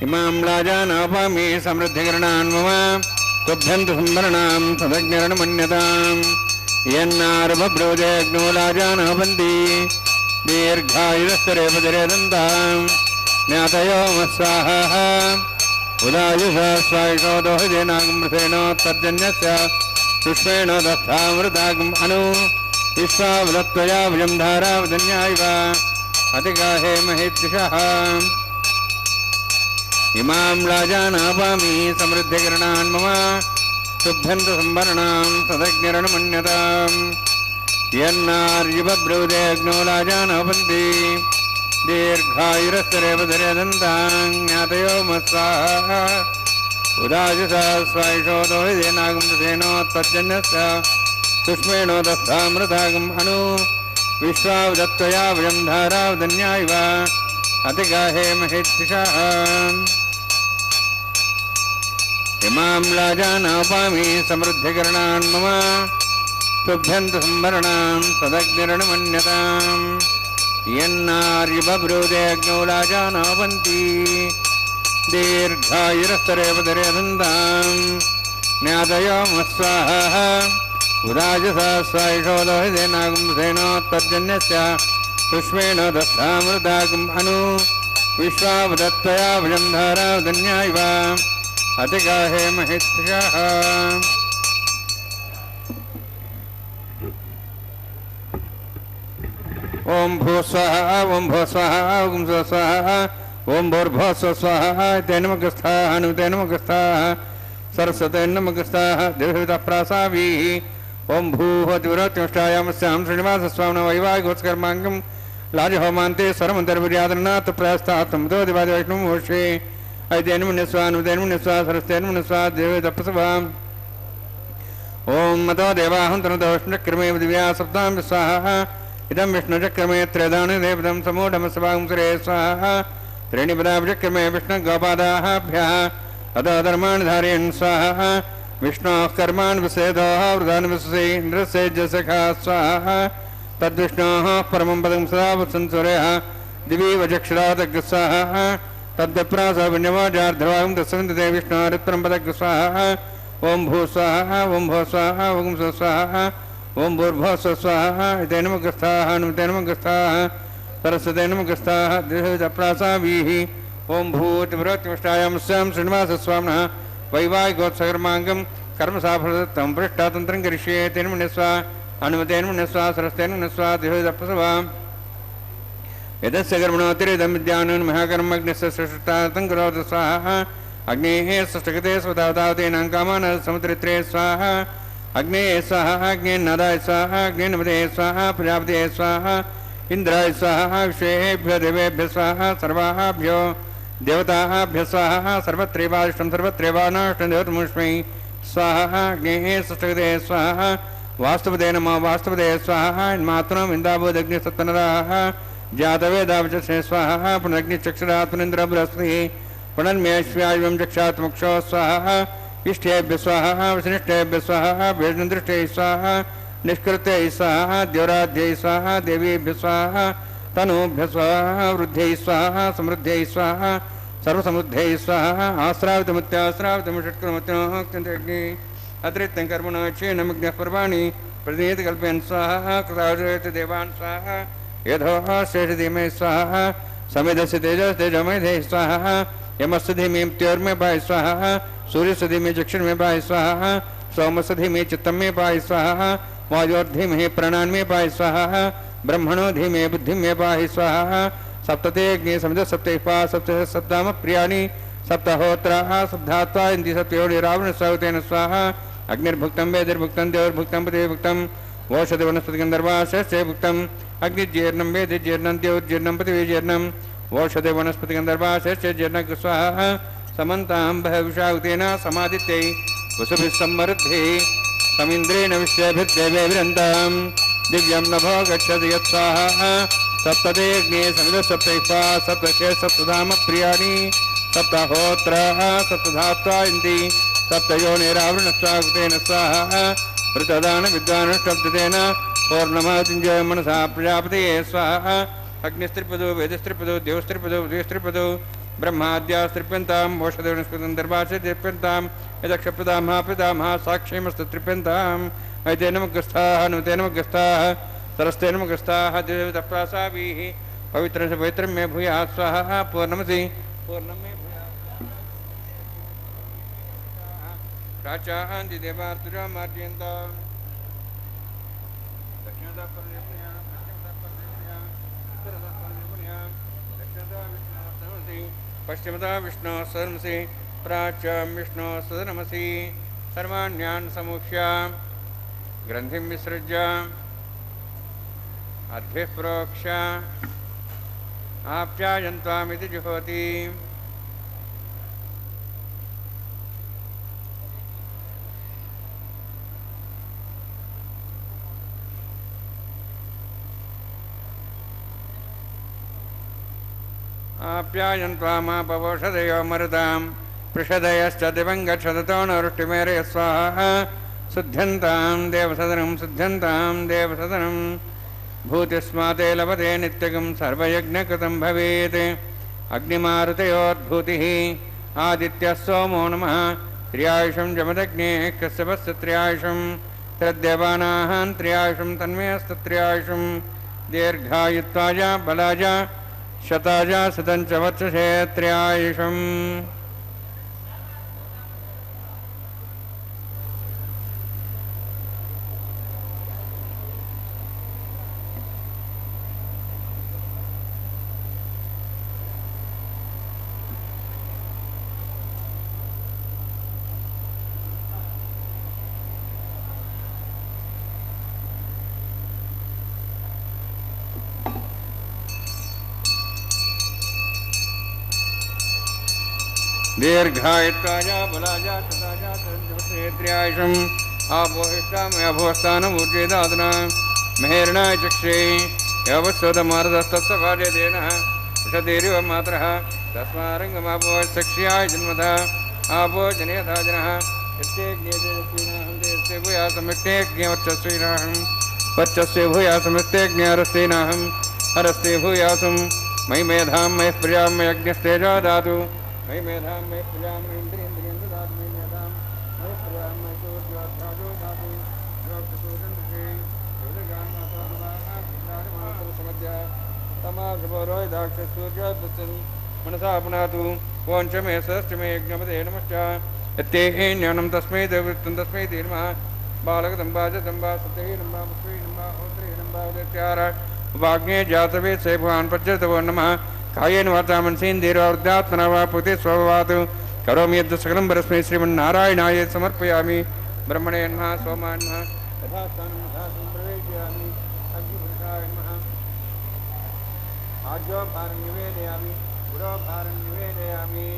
इमां लाजानापामि समृद्धिकरणान् मम तुभ्यन्तु संवरणां तदज्ञरणमन्यताम् यन्नारभब्रोजयज्ञो लाजानापन्ति दीर्घायुरस्तरे पतिरेदन्ताम् ज्ञातयो मत्स्वाहाः उदायुषा स्वायुषोदोहिजेनागमृथेनोत्तर्जन्यस्य पुष्पेण दत्तामृतागम् अनु विश्वावदत्त्वया भुजं धारावधन्यायव अतिगाहे महित्युषः इमां लाजानापामि समृद्धिकरणान् मम तुभ्यन्तु संवरणां तदज्ञरणमन्यताम् यन्नार्युपब्रूदेऽग्नो लाजानापन्ति दीर्घायुरस्तरेवधरेदन्तां ज्ञातयो मत्स्वाहाः उदायुषा स्वायुषोदोहिजेनागमृथेनोत्तर्जन्यस्य पुष्पेणो दत्तामृतागम् अनु विश्वावदत्त्वया भुजं धारावधन्यायव अतिगाहे महित्युषः इमां लाजानापामि समृद्धिकरणान् मम तुभ्यन्तु संवरणां तदग्निरणमन्यताम् यन्नार्युपब्रूदेऽग्नौ लाजानापन्ति दीर्घायुरस्तरेवधरेदन्ताम् ज्ञातयो मत्स्वाहाः उदायुषा स्वायुषोदोहिजेनागमृथेनोत्तर्जन्यस्य पुष्पेण दत्तामृतागम् अनु विश्वावदत्त्वया भुजं धारावधन्यायव अतिगाहे महित्युषः ओं भू स्वाहा ओं भो स्वाहा ओं स्व स्वाहा ओं भूर्भो स्व स्वाहा तेन मुखस्थाः हनुमतेन मुखस्थाः सरस्वतेन मुखस्थाः देवसवितः प्रासाभिः ओं भूः तिवरोत्तिष्ठायामस्यां श्रीनिवासस्वामिनः वैवाहिकोत्सर्माङ्गं लाजहोमान्ते स्वरमन्तर्विर्यादनाथ प्रस्थात्तं तो दिवादिवैष्णवं होष्ये अयतेन मुनिस्वा हनुमतेन मुनिस्वा सरस्तेन मुनिस्वा देवतपस्वाम् ओं मतो देवाहं तनुदोष्णक्रमे दिव्या सप्तां स्वाहा इदं विष्णुचक्रमे त्रेदानि देवतं समूढमस्वां सुरे स्वाहा त्रीणिपदाब्जक्रमे विष्णुगोपादाभ्यः अतो धर्माणि धारयन् स्वाहा विष्णोः कर्माणि विषेदोः वृदानि विशसे इन्द्रसेजसखा स्वाहा तद्विष्णोः परमं पदं सदा वत्सन् सूर्यः दिवि वचक्षुरादग् स्वाहा तद्विप्रासविण्यवाजार्धवागं तस्मिन् विष्णोरित्रं पदग् स्वाहा ओं भू स्वाहा ओं भो स्वाहा ओं स्व स्वाहा ओं भूर्भो स्व स्वाहा तेन मुखस्थाः हनुमतेन मुखस्थाः सरस्वतेन मुखस्थाः देवप्रासाभिः ओं भूतिवरोत्तिष्ठायामस्यां श्रीनिवासस्वामिनः वैवाहिकोत्सर्माङ्गं कर्मसाफलदत्तं पृष्ठातन्त्रं करिष्ये तेन मुनिस्वा हनुमतेन मुनिस्वा सरस्तेन मुनिस्वा देवतपस्वाम् यदस्य कर्मणोतिरिदं विद्यानं महाकर्मग्निस्य सृष्टातं करोतु स्वाहा अग्नेः सृष्टगते स्वदावतावतेनां कामान् समुद्रित्रे स्वाहा अग्नेः स्वाहा अग्नेन्नादाय स्वाहा अग्नेन्नमते स्वाहा प्रजापते स्वाहा इंद्राय स्वाहा विश्वेभ्यो देवेभ्यो स्वाहा सर्वाभ्यो देवताभ्यो स्वाहा सर्वत्रैवाष्टं सर्वत्रैवानाष्टं देवतमुष्मै स्वाहा अग्नेः सृष्टगते स्वाहा वास्तुपदे नमो वास्तुपदे स्वाहा इन्मातरम् इन्दाबोधग्निसत्तनराः जातवेदावचसे स्वाहा पुनरग्निचक्षुरात्मनिन्द्र बृहस्पतिः पुनर्मेश्व्यायुवं चक्षात्मुक्षो स्वाहा इष्टेभ्य स्वाहा वसिष्ठेभ्य स्वाहा भेषदृष्टे स्वाहा निष्कृत्यै स्वाहा द्योराध्यै स्वाहा देवीभ्य स्वाहा तनूभ्य स्वाहा वृद्ध्यै स्वाहा समृद्ध्यै स्वाहा सर्वसमृद्ध्यै स्वाहा आश्रावितमुत्याश्रावितमुषट्कृमत्योक्तन्ते अतिरिक्तं कर्मणो क्षेनमग्नः पर्वाणि प्रदीयत कल्पयन् स्वाहा कृतायुर्वेत देवान् स्वाहा यथो शेष धीमे स्वाहा समिधस्य तेजमेधे स्वाहा यमस्य धीमे त्योर्मे पाय स्वाहा सूर्यस्य धीमे चक्षुर में पाय स्वाहा सोमस्य धीमे चित्तम में पाय स्वाहा वायोर्धीमहि प्राणान् में पाय स्वाहा ब्रह्मणो धीमे बुद्धि में पाहि स्वाहा सप्तते अग्नि समिध सप्तैपा सप्त सप्ताम प्रियाणि सप्तहोत्रा सप्तात्वा इंद्रि सप्तयोनि रावण सौतेन स्वाहा अग्निर्भुक्तं वेदिर्भुक्तं देवर्भुक्तं पतिर्भुक्तं वोषधि वनस्पति गंधर्वा शस्ये भुक्तं अग्निजीर्णं वेदिजीर्णं देवजीर्णं पतिजीर्णं वोषधि वनस्पति गंधर्वा शस्ये जीर्णं स्वाहा समन्तां बहविषाहुतेन समादित्यै वसुभिः सम्मरुद्धिः समिन्द्रेण विश्वभिर्देवैरन्तां दिव्यं नभो गच्छति यत्स्वाहा सप्तते अग्ने समिध सप्तैपा सप्तशे सप्तधाम प्रियाणि सप्तहोत्राः सप्तधात्वा इन्ति सप्तयोनिरावृणस्वाहुतेन स्वाहा वृतदान विद्वानुष्टब्देन पौर्णमातिञ्जय मनसा प्रजापतये स्वाहा अग्निस्त्रिपदो वेदस्त्रिपदो देवस्त्रिपदो द्विस्त्रिपदो ब्रह्माद्यास्त्रिप्यन्तां वोषधवनस्पतिं दर्भासे तृप्यन्तां यदक्षप्रदां महाप्रदां साक्ष्यमस्तृप्यन्ताम् ऐतेन मुखस्थाः नुतेन मुखस्थाः सरस्तेन मुखस्थाः देवतप्रासाभिः पवित्रं से पवित्रं मे भूयात् स्वाहा पूर्णमसि पूर्णं मे भूयात् प्राचान्ति देवार्तुजा मार्जयन्ताम् पश्चिमता विष्णु सदनमसि प्राच्यां विष्णु सदनमसि सर्वाण्यान् समुख्य ग्रन्थिं विसृज्य अद्भिः प्रोक्ष आप्यायन्त्वामिति जुहोति आप्यायन्त्वामापवोषधयो मरुतां पृषदयश्च दिवं गच्छतो नवृष्टिमेरय स्वाहा शुद्ध्यन्तां देवसदनं भूतिस्माते लभते नित्यकं सर्वयज्ञकृतं भवेत् अग्निमारुतयोद्भूतिः आदित्यः सोमो नमः त्र्यायुषं जमदग्नेः कश्यपस्य त्र्यायुषं तद्देवानां त्र्यायुषं तन्मेस्तत्र्यायुषं दीर्घायुत्वाय बलाय शताय शतं च वत्ससे त्र्यायुषम् दीर्घायुत्वाय बलाय शताय त्र्यायुषम् आपोहिष्टामयभोस्थानमूर्जेदादना महेरणाय चक्षे यवस्वतमारदस्तत्सभार्यदेनः वृषदेरिव मातरः तस्मारङ्गमापो चक्ष्याय जन्मथा आपो जनयथा जनः यस्ते भूयासमिष्टेज्ञवर्चस्वीनाहं वर्चस्वे भूयासमिष्टेज्ञरस्तेनाहं हरस्ते भूयासं मयि मेधां मयि प्रियां मयज्ञस्तेजो दातु मयि मेधां मयि प्रियां इन्द्रियेन्द्रियं ददातु मयि मेधां मयि प्रियां मयि सूर्योऽध्याजो दातु योगसूरन्दृशे योगगां माता नमः तमासुरोदाक्षसूर्योदस्सन् मनसा पुनातु वञ्च मे सहश्च मे यज्ञपते नमश्च यत्ते ज्ञानं तस्मै देववृत्तं तस्मै ते नमः बालकदम्बा च दम्बा सत्यै नम्बा मुक्त्यै नम्बा होत्रै नम्बा उदत्यार वाग्ने जातवे से भगवान् पज्जतवो नमः कायेन वाचा मनसेन्द्रियैर्वावृत्यात्मना वा पुते स्वभावात् करोमि यद् सकलं परस्मै श्रीमन्नारायणाय समर्पयामि ब्रह्मणे नमः सोमाय नमः यथास्थानं यथा संप्रवेशयामि अग्निपुरुषाय नमः आज्यो भारं निवेदयामि गुरो भारं निवेदयामि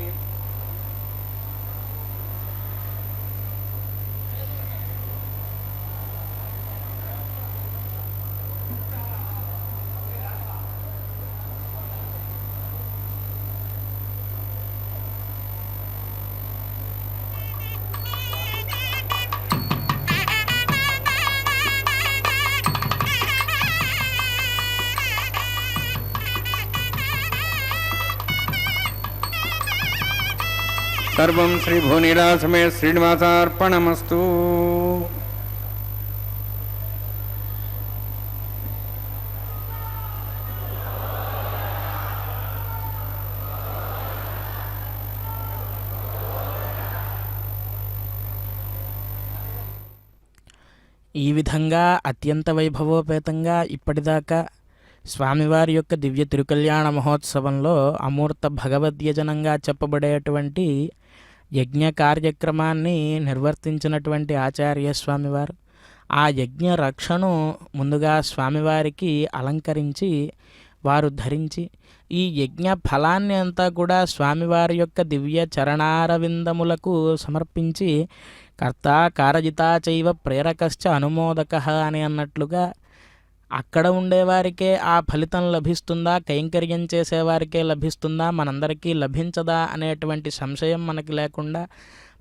सर्वं श्री भुवनीलासमेत श्रीनिवासार्पणमस्तु। ఈ విధంగా అత్యంత వైభవోపేతంగా ఇప్పటిదాకా స్వామివారి యొక్క దివ్య తిరుకల్యాణ మహోత్సవంలో అమూర్త భగవద్యజనంగా చెప్పబడేటువంటి యజ్ఞ కార్యక్రమాన్ని నిర్వర్తించినటువంటి ఆచార్య స్వామివారు ఆ యజ్ఞ రక్షను ముందుగా స్వామివారికి అలంకరించి వారు ధరించి ఈ యజ్ఞ ఫలాన్ని అంతా కూడా స్వామివారి యొక్క దివ్య చరణారవిందములకు సమర్పించి కర్త కారజితా చైవ ప్రేరకశ్చ అనుమోదక అని అన్నట్లుగా అక్కడ ఉండేవారికే ఆ ఫలితం లభిస్తుందా, కైంకర్యం చేసేవారికే లభిస్తుందా, మనందరికీ లభించదా అనేటువంటి సంశయం మనకి లేకుండా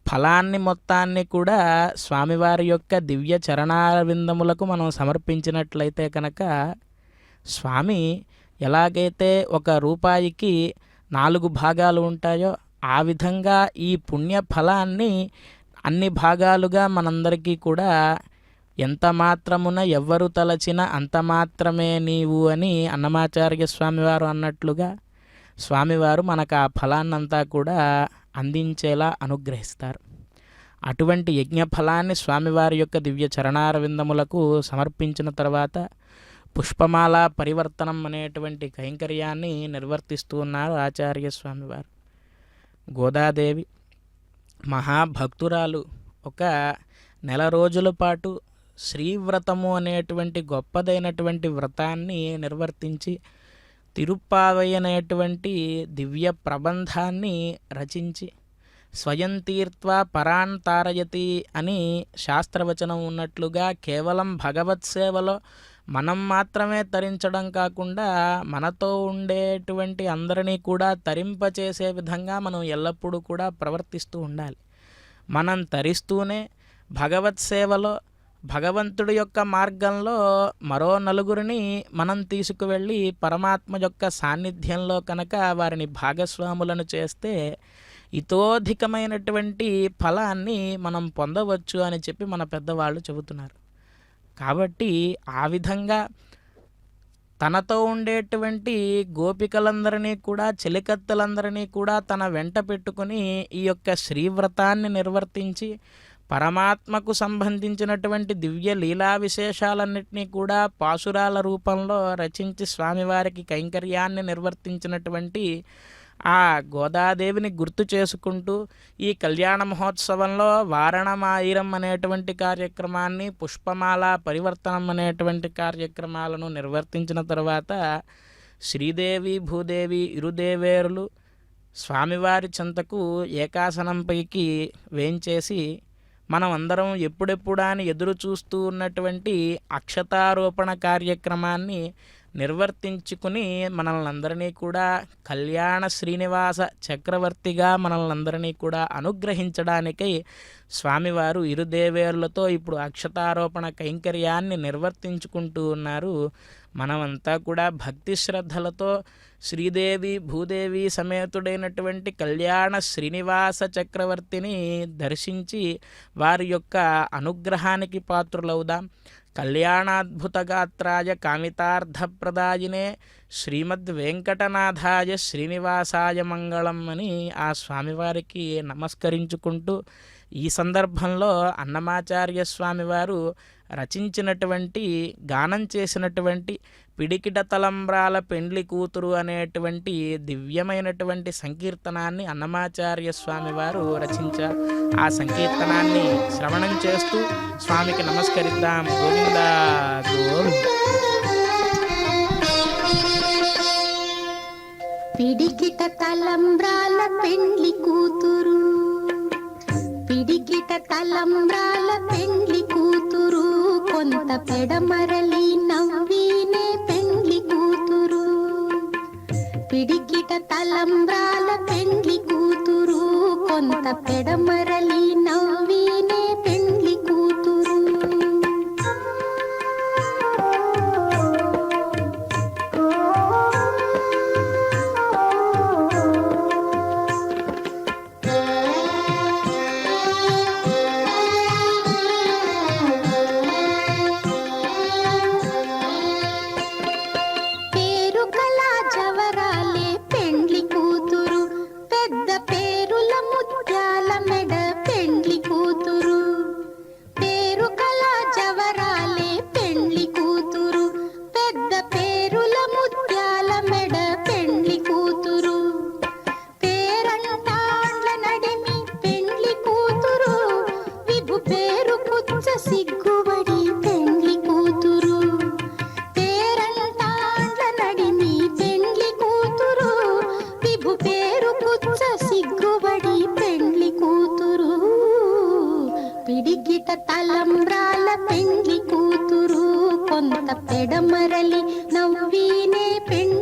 ఫలాన్ని మొత్తాన్ని కూడా స్వామివారి యొక్క దివ్య చరణారవిందములకు మనం సమర్పించినట్లయితే కనుక స్వామి ఎలాగైతే ఒక రూపాయికి 4 భాగాలు ఉంటాయో ఆ విధంగా ఈ పుణ్య ఫలాన్ని అన్ని భాగాలుగా మనందరికీ కూడా ఎంత మాత్రమున ఎవ్వరు తలచిన అంత మాత్రమే నీవు అని అన్నమాచార్య స్వామివారు అన్నట్లుగా స్వామివారు మనకు ఆ ఫలాన్నంతా కూడా అందించేలా అనుగ్రహిస్తారు. అటువంటి యజ్ఞ ఫలాన్ని స్వామివారి యొక్క దివ్య చరణారవిందములకు సమర్పించిన తర్వాత పుష్పమాల పరివర్తనం అనేటువంటి కైంకర్యాన్ని నిర్వర్తిస్తూ ఉన్నారు ఆచార్య స్వామివారు. గోదాదేవి మహాభక్తురాలు ఒక నెల రోజుల పాటు శ్రీవ్రతము అనేటువంటి గొప్పదైనటువంటి వ్రతాన్ని నిర్వర్తించి తిరుప్పావై అనేటువంటి దివ్య ప్రబంధాన్ని రచించి స్వయం తీర్త్వా పరాన్ తారయతి అని శాస్త్రవచనం ఉన్నట్లుగా కేవలం భగవత్ సేవలో మనం మాత్రమే తరించడం కాకుండా మనతో ఉండేటువంటి అందరినీ కూడా తరింపచేసే విధంగా మనం ఎల్లప్పుడూ కూడా ప్రవర్తిస్తూ ఉండాలి. మనం తరిస్తూనే భగవత్ సేవలో భగవంతుడి యొక్క మార్గంలో మరో నలుగురిని మనం తీసుకువెళ్ళి పరమాత్మ యొక్క సాన్నిధ్యంలో కనుక వారిని భాగస్వాములను చేస్తే ఇతోధికమైనటువంటి ఫలాన్ని మనం పొందవచ్చు అని చెప్పి మన పెద్దవాళ్ళు చెబుతున్నారు. కాబట్టి ఆ విధంగా తనతో ఉండేటువంటి గోపికలందరినీ కూడా చెలికత్తలందరినీ కూడా తన వెంట పెట్టుకుని ఈ యొక్క శ్రీవ్రతాన్ని నిర్వర్తించి పరమాత్మకు సంబంధించినటువంటి దివ్య లీలా విశేషాలన్నింటినీ కూడా పాసురాల రూపంలో రచించి స్వామివారికి కైంకర్యాన్ని నిర్వర్తించినటువంటి ఆ గోదాదేవిని గుర్తు చేసుకుంటూ ఈ కళ్యాణ మహోత్సవంలో వారణమాయిరం అనేటువంటి కార్యక్రమాన్ని, పుష్పమాల పరివర్తనం అనేటువంటి కార్యక్రమాలను నిర్వర్తించిన తర్వాత శ్రీదేవి భూదేవి ఇరుదేవేరులు స్వామివారి చెంతకు ఏకాసనంపైకి వేంచేసి మనం అందరం ఎప్పుడెప్పుడా అని ఎదురు చూస్తూ ఉన్నటువంటి అక్షతారోపణ కార్యక్రమాన్ని నిర్వర్తించుకుని మనల్ని అందరినీ కూడా కళ్యాణ శ్రీనివాస చక్రవర్తిగా మనల్ని అందరినీ కూడా అనుగ్రహించడానికై స్వామివారు ఇరుదేవేరులతో ఇప్పుడు అక్షతారోపణ కైంకర్యాన్ని నిర్వర్తించుకుంటూ ఉన్నారు. మనమంతా కూడా భక్తి శ్రద్ధలతో శ్రీదేవి భూదేవి సమేతుడైనటువంటి కళ్యాణ శ్రీనివాస చక్రవర్తిని దర్శించి వారి యొక్క అనుగ్రహానికి పాత్రులవుదాం. కళ్యాణాద్భుతగాత్రాయ కామితార్థప్రదాయినే శ్రీమద్ వెంకటనాథాయ శ్రీనివాసాయ మంగళం అని ఆ స్వామివారికి నమస్కరించుకుంటూ ఈ సందర్భంలో అన్నమాచార్య స్వామివారు రచించినటువంటి గానం చేసినటువంటి పిడికిట తలంబ్రాల పెండ్లి కూతురు అనేటువంటి దివ్యమైనటువంటి సంకీర్తనాన్ని అన్నమాచార్య స్వామివారు రచించారు. ఆ సంకీర్తనాన్ని శ్రవణం చేస్తూ స్వామికి నమస్కరిద్దాం. గోవిందా గోవింద. పిడికిట తలంబ్రాల పెండ్లి కూతురు, పిడికిట తలంబ్రాల పెండ్లి కూతురు, కొంత పెడమరలి నవ్వినే పెండ్లి కూతురు. పిడికిట తలంబ్రాల పెండ్లి కూతురు, కొంత పెడమరలి నవ్వినే పెండ్లి కూతురు. ముత్యాల మెడ పెండ్లి కూతురు. తలంబ్రాల పెండ్లి కూతురు కొంత పెడమరలి నవ్వీనే పెండ్లి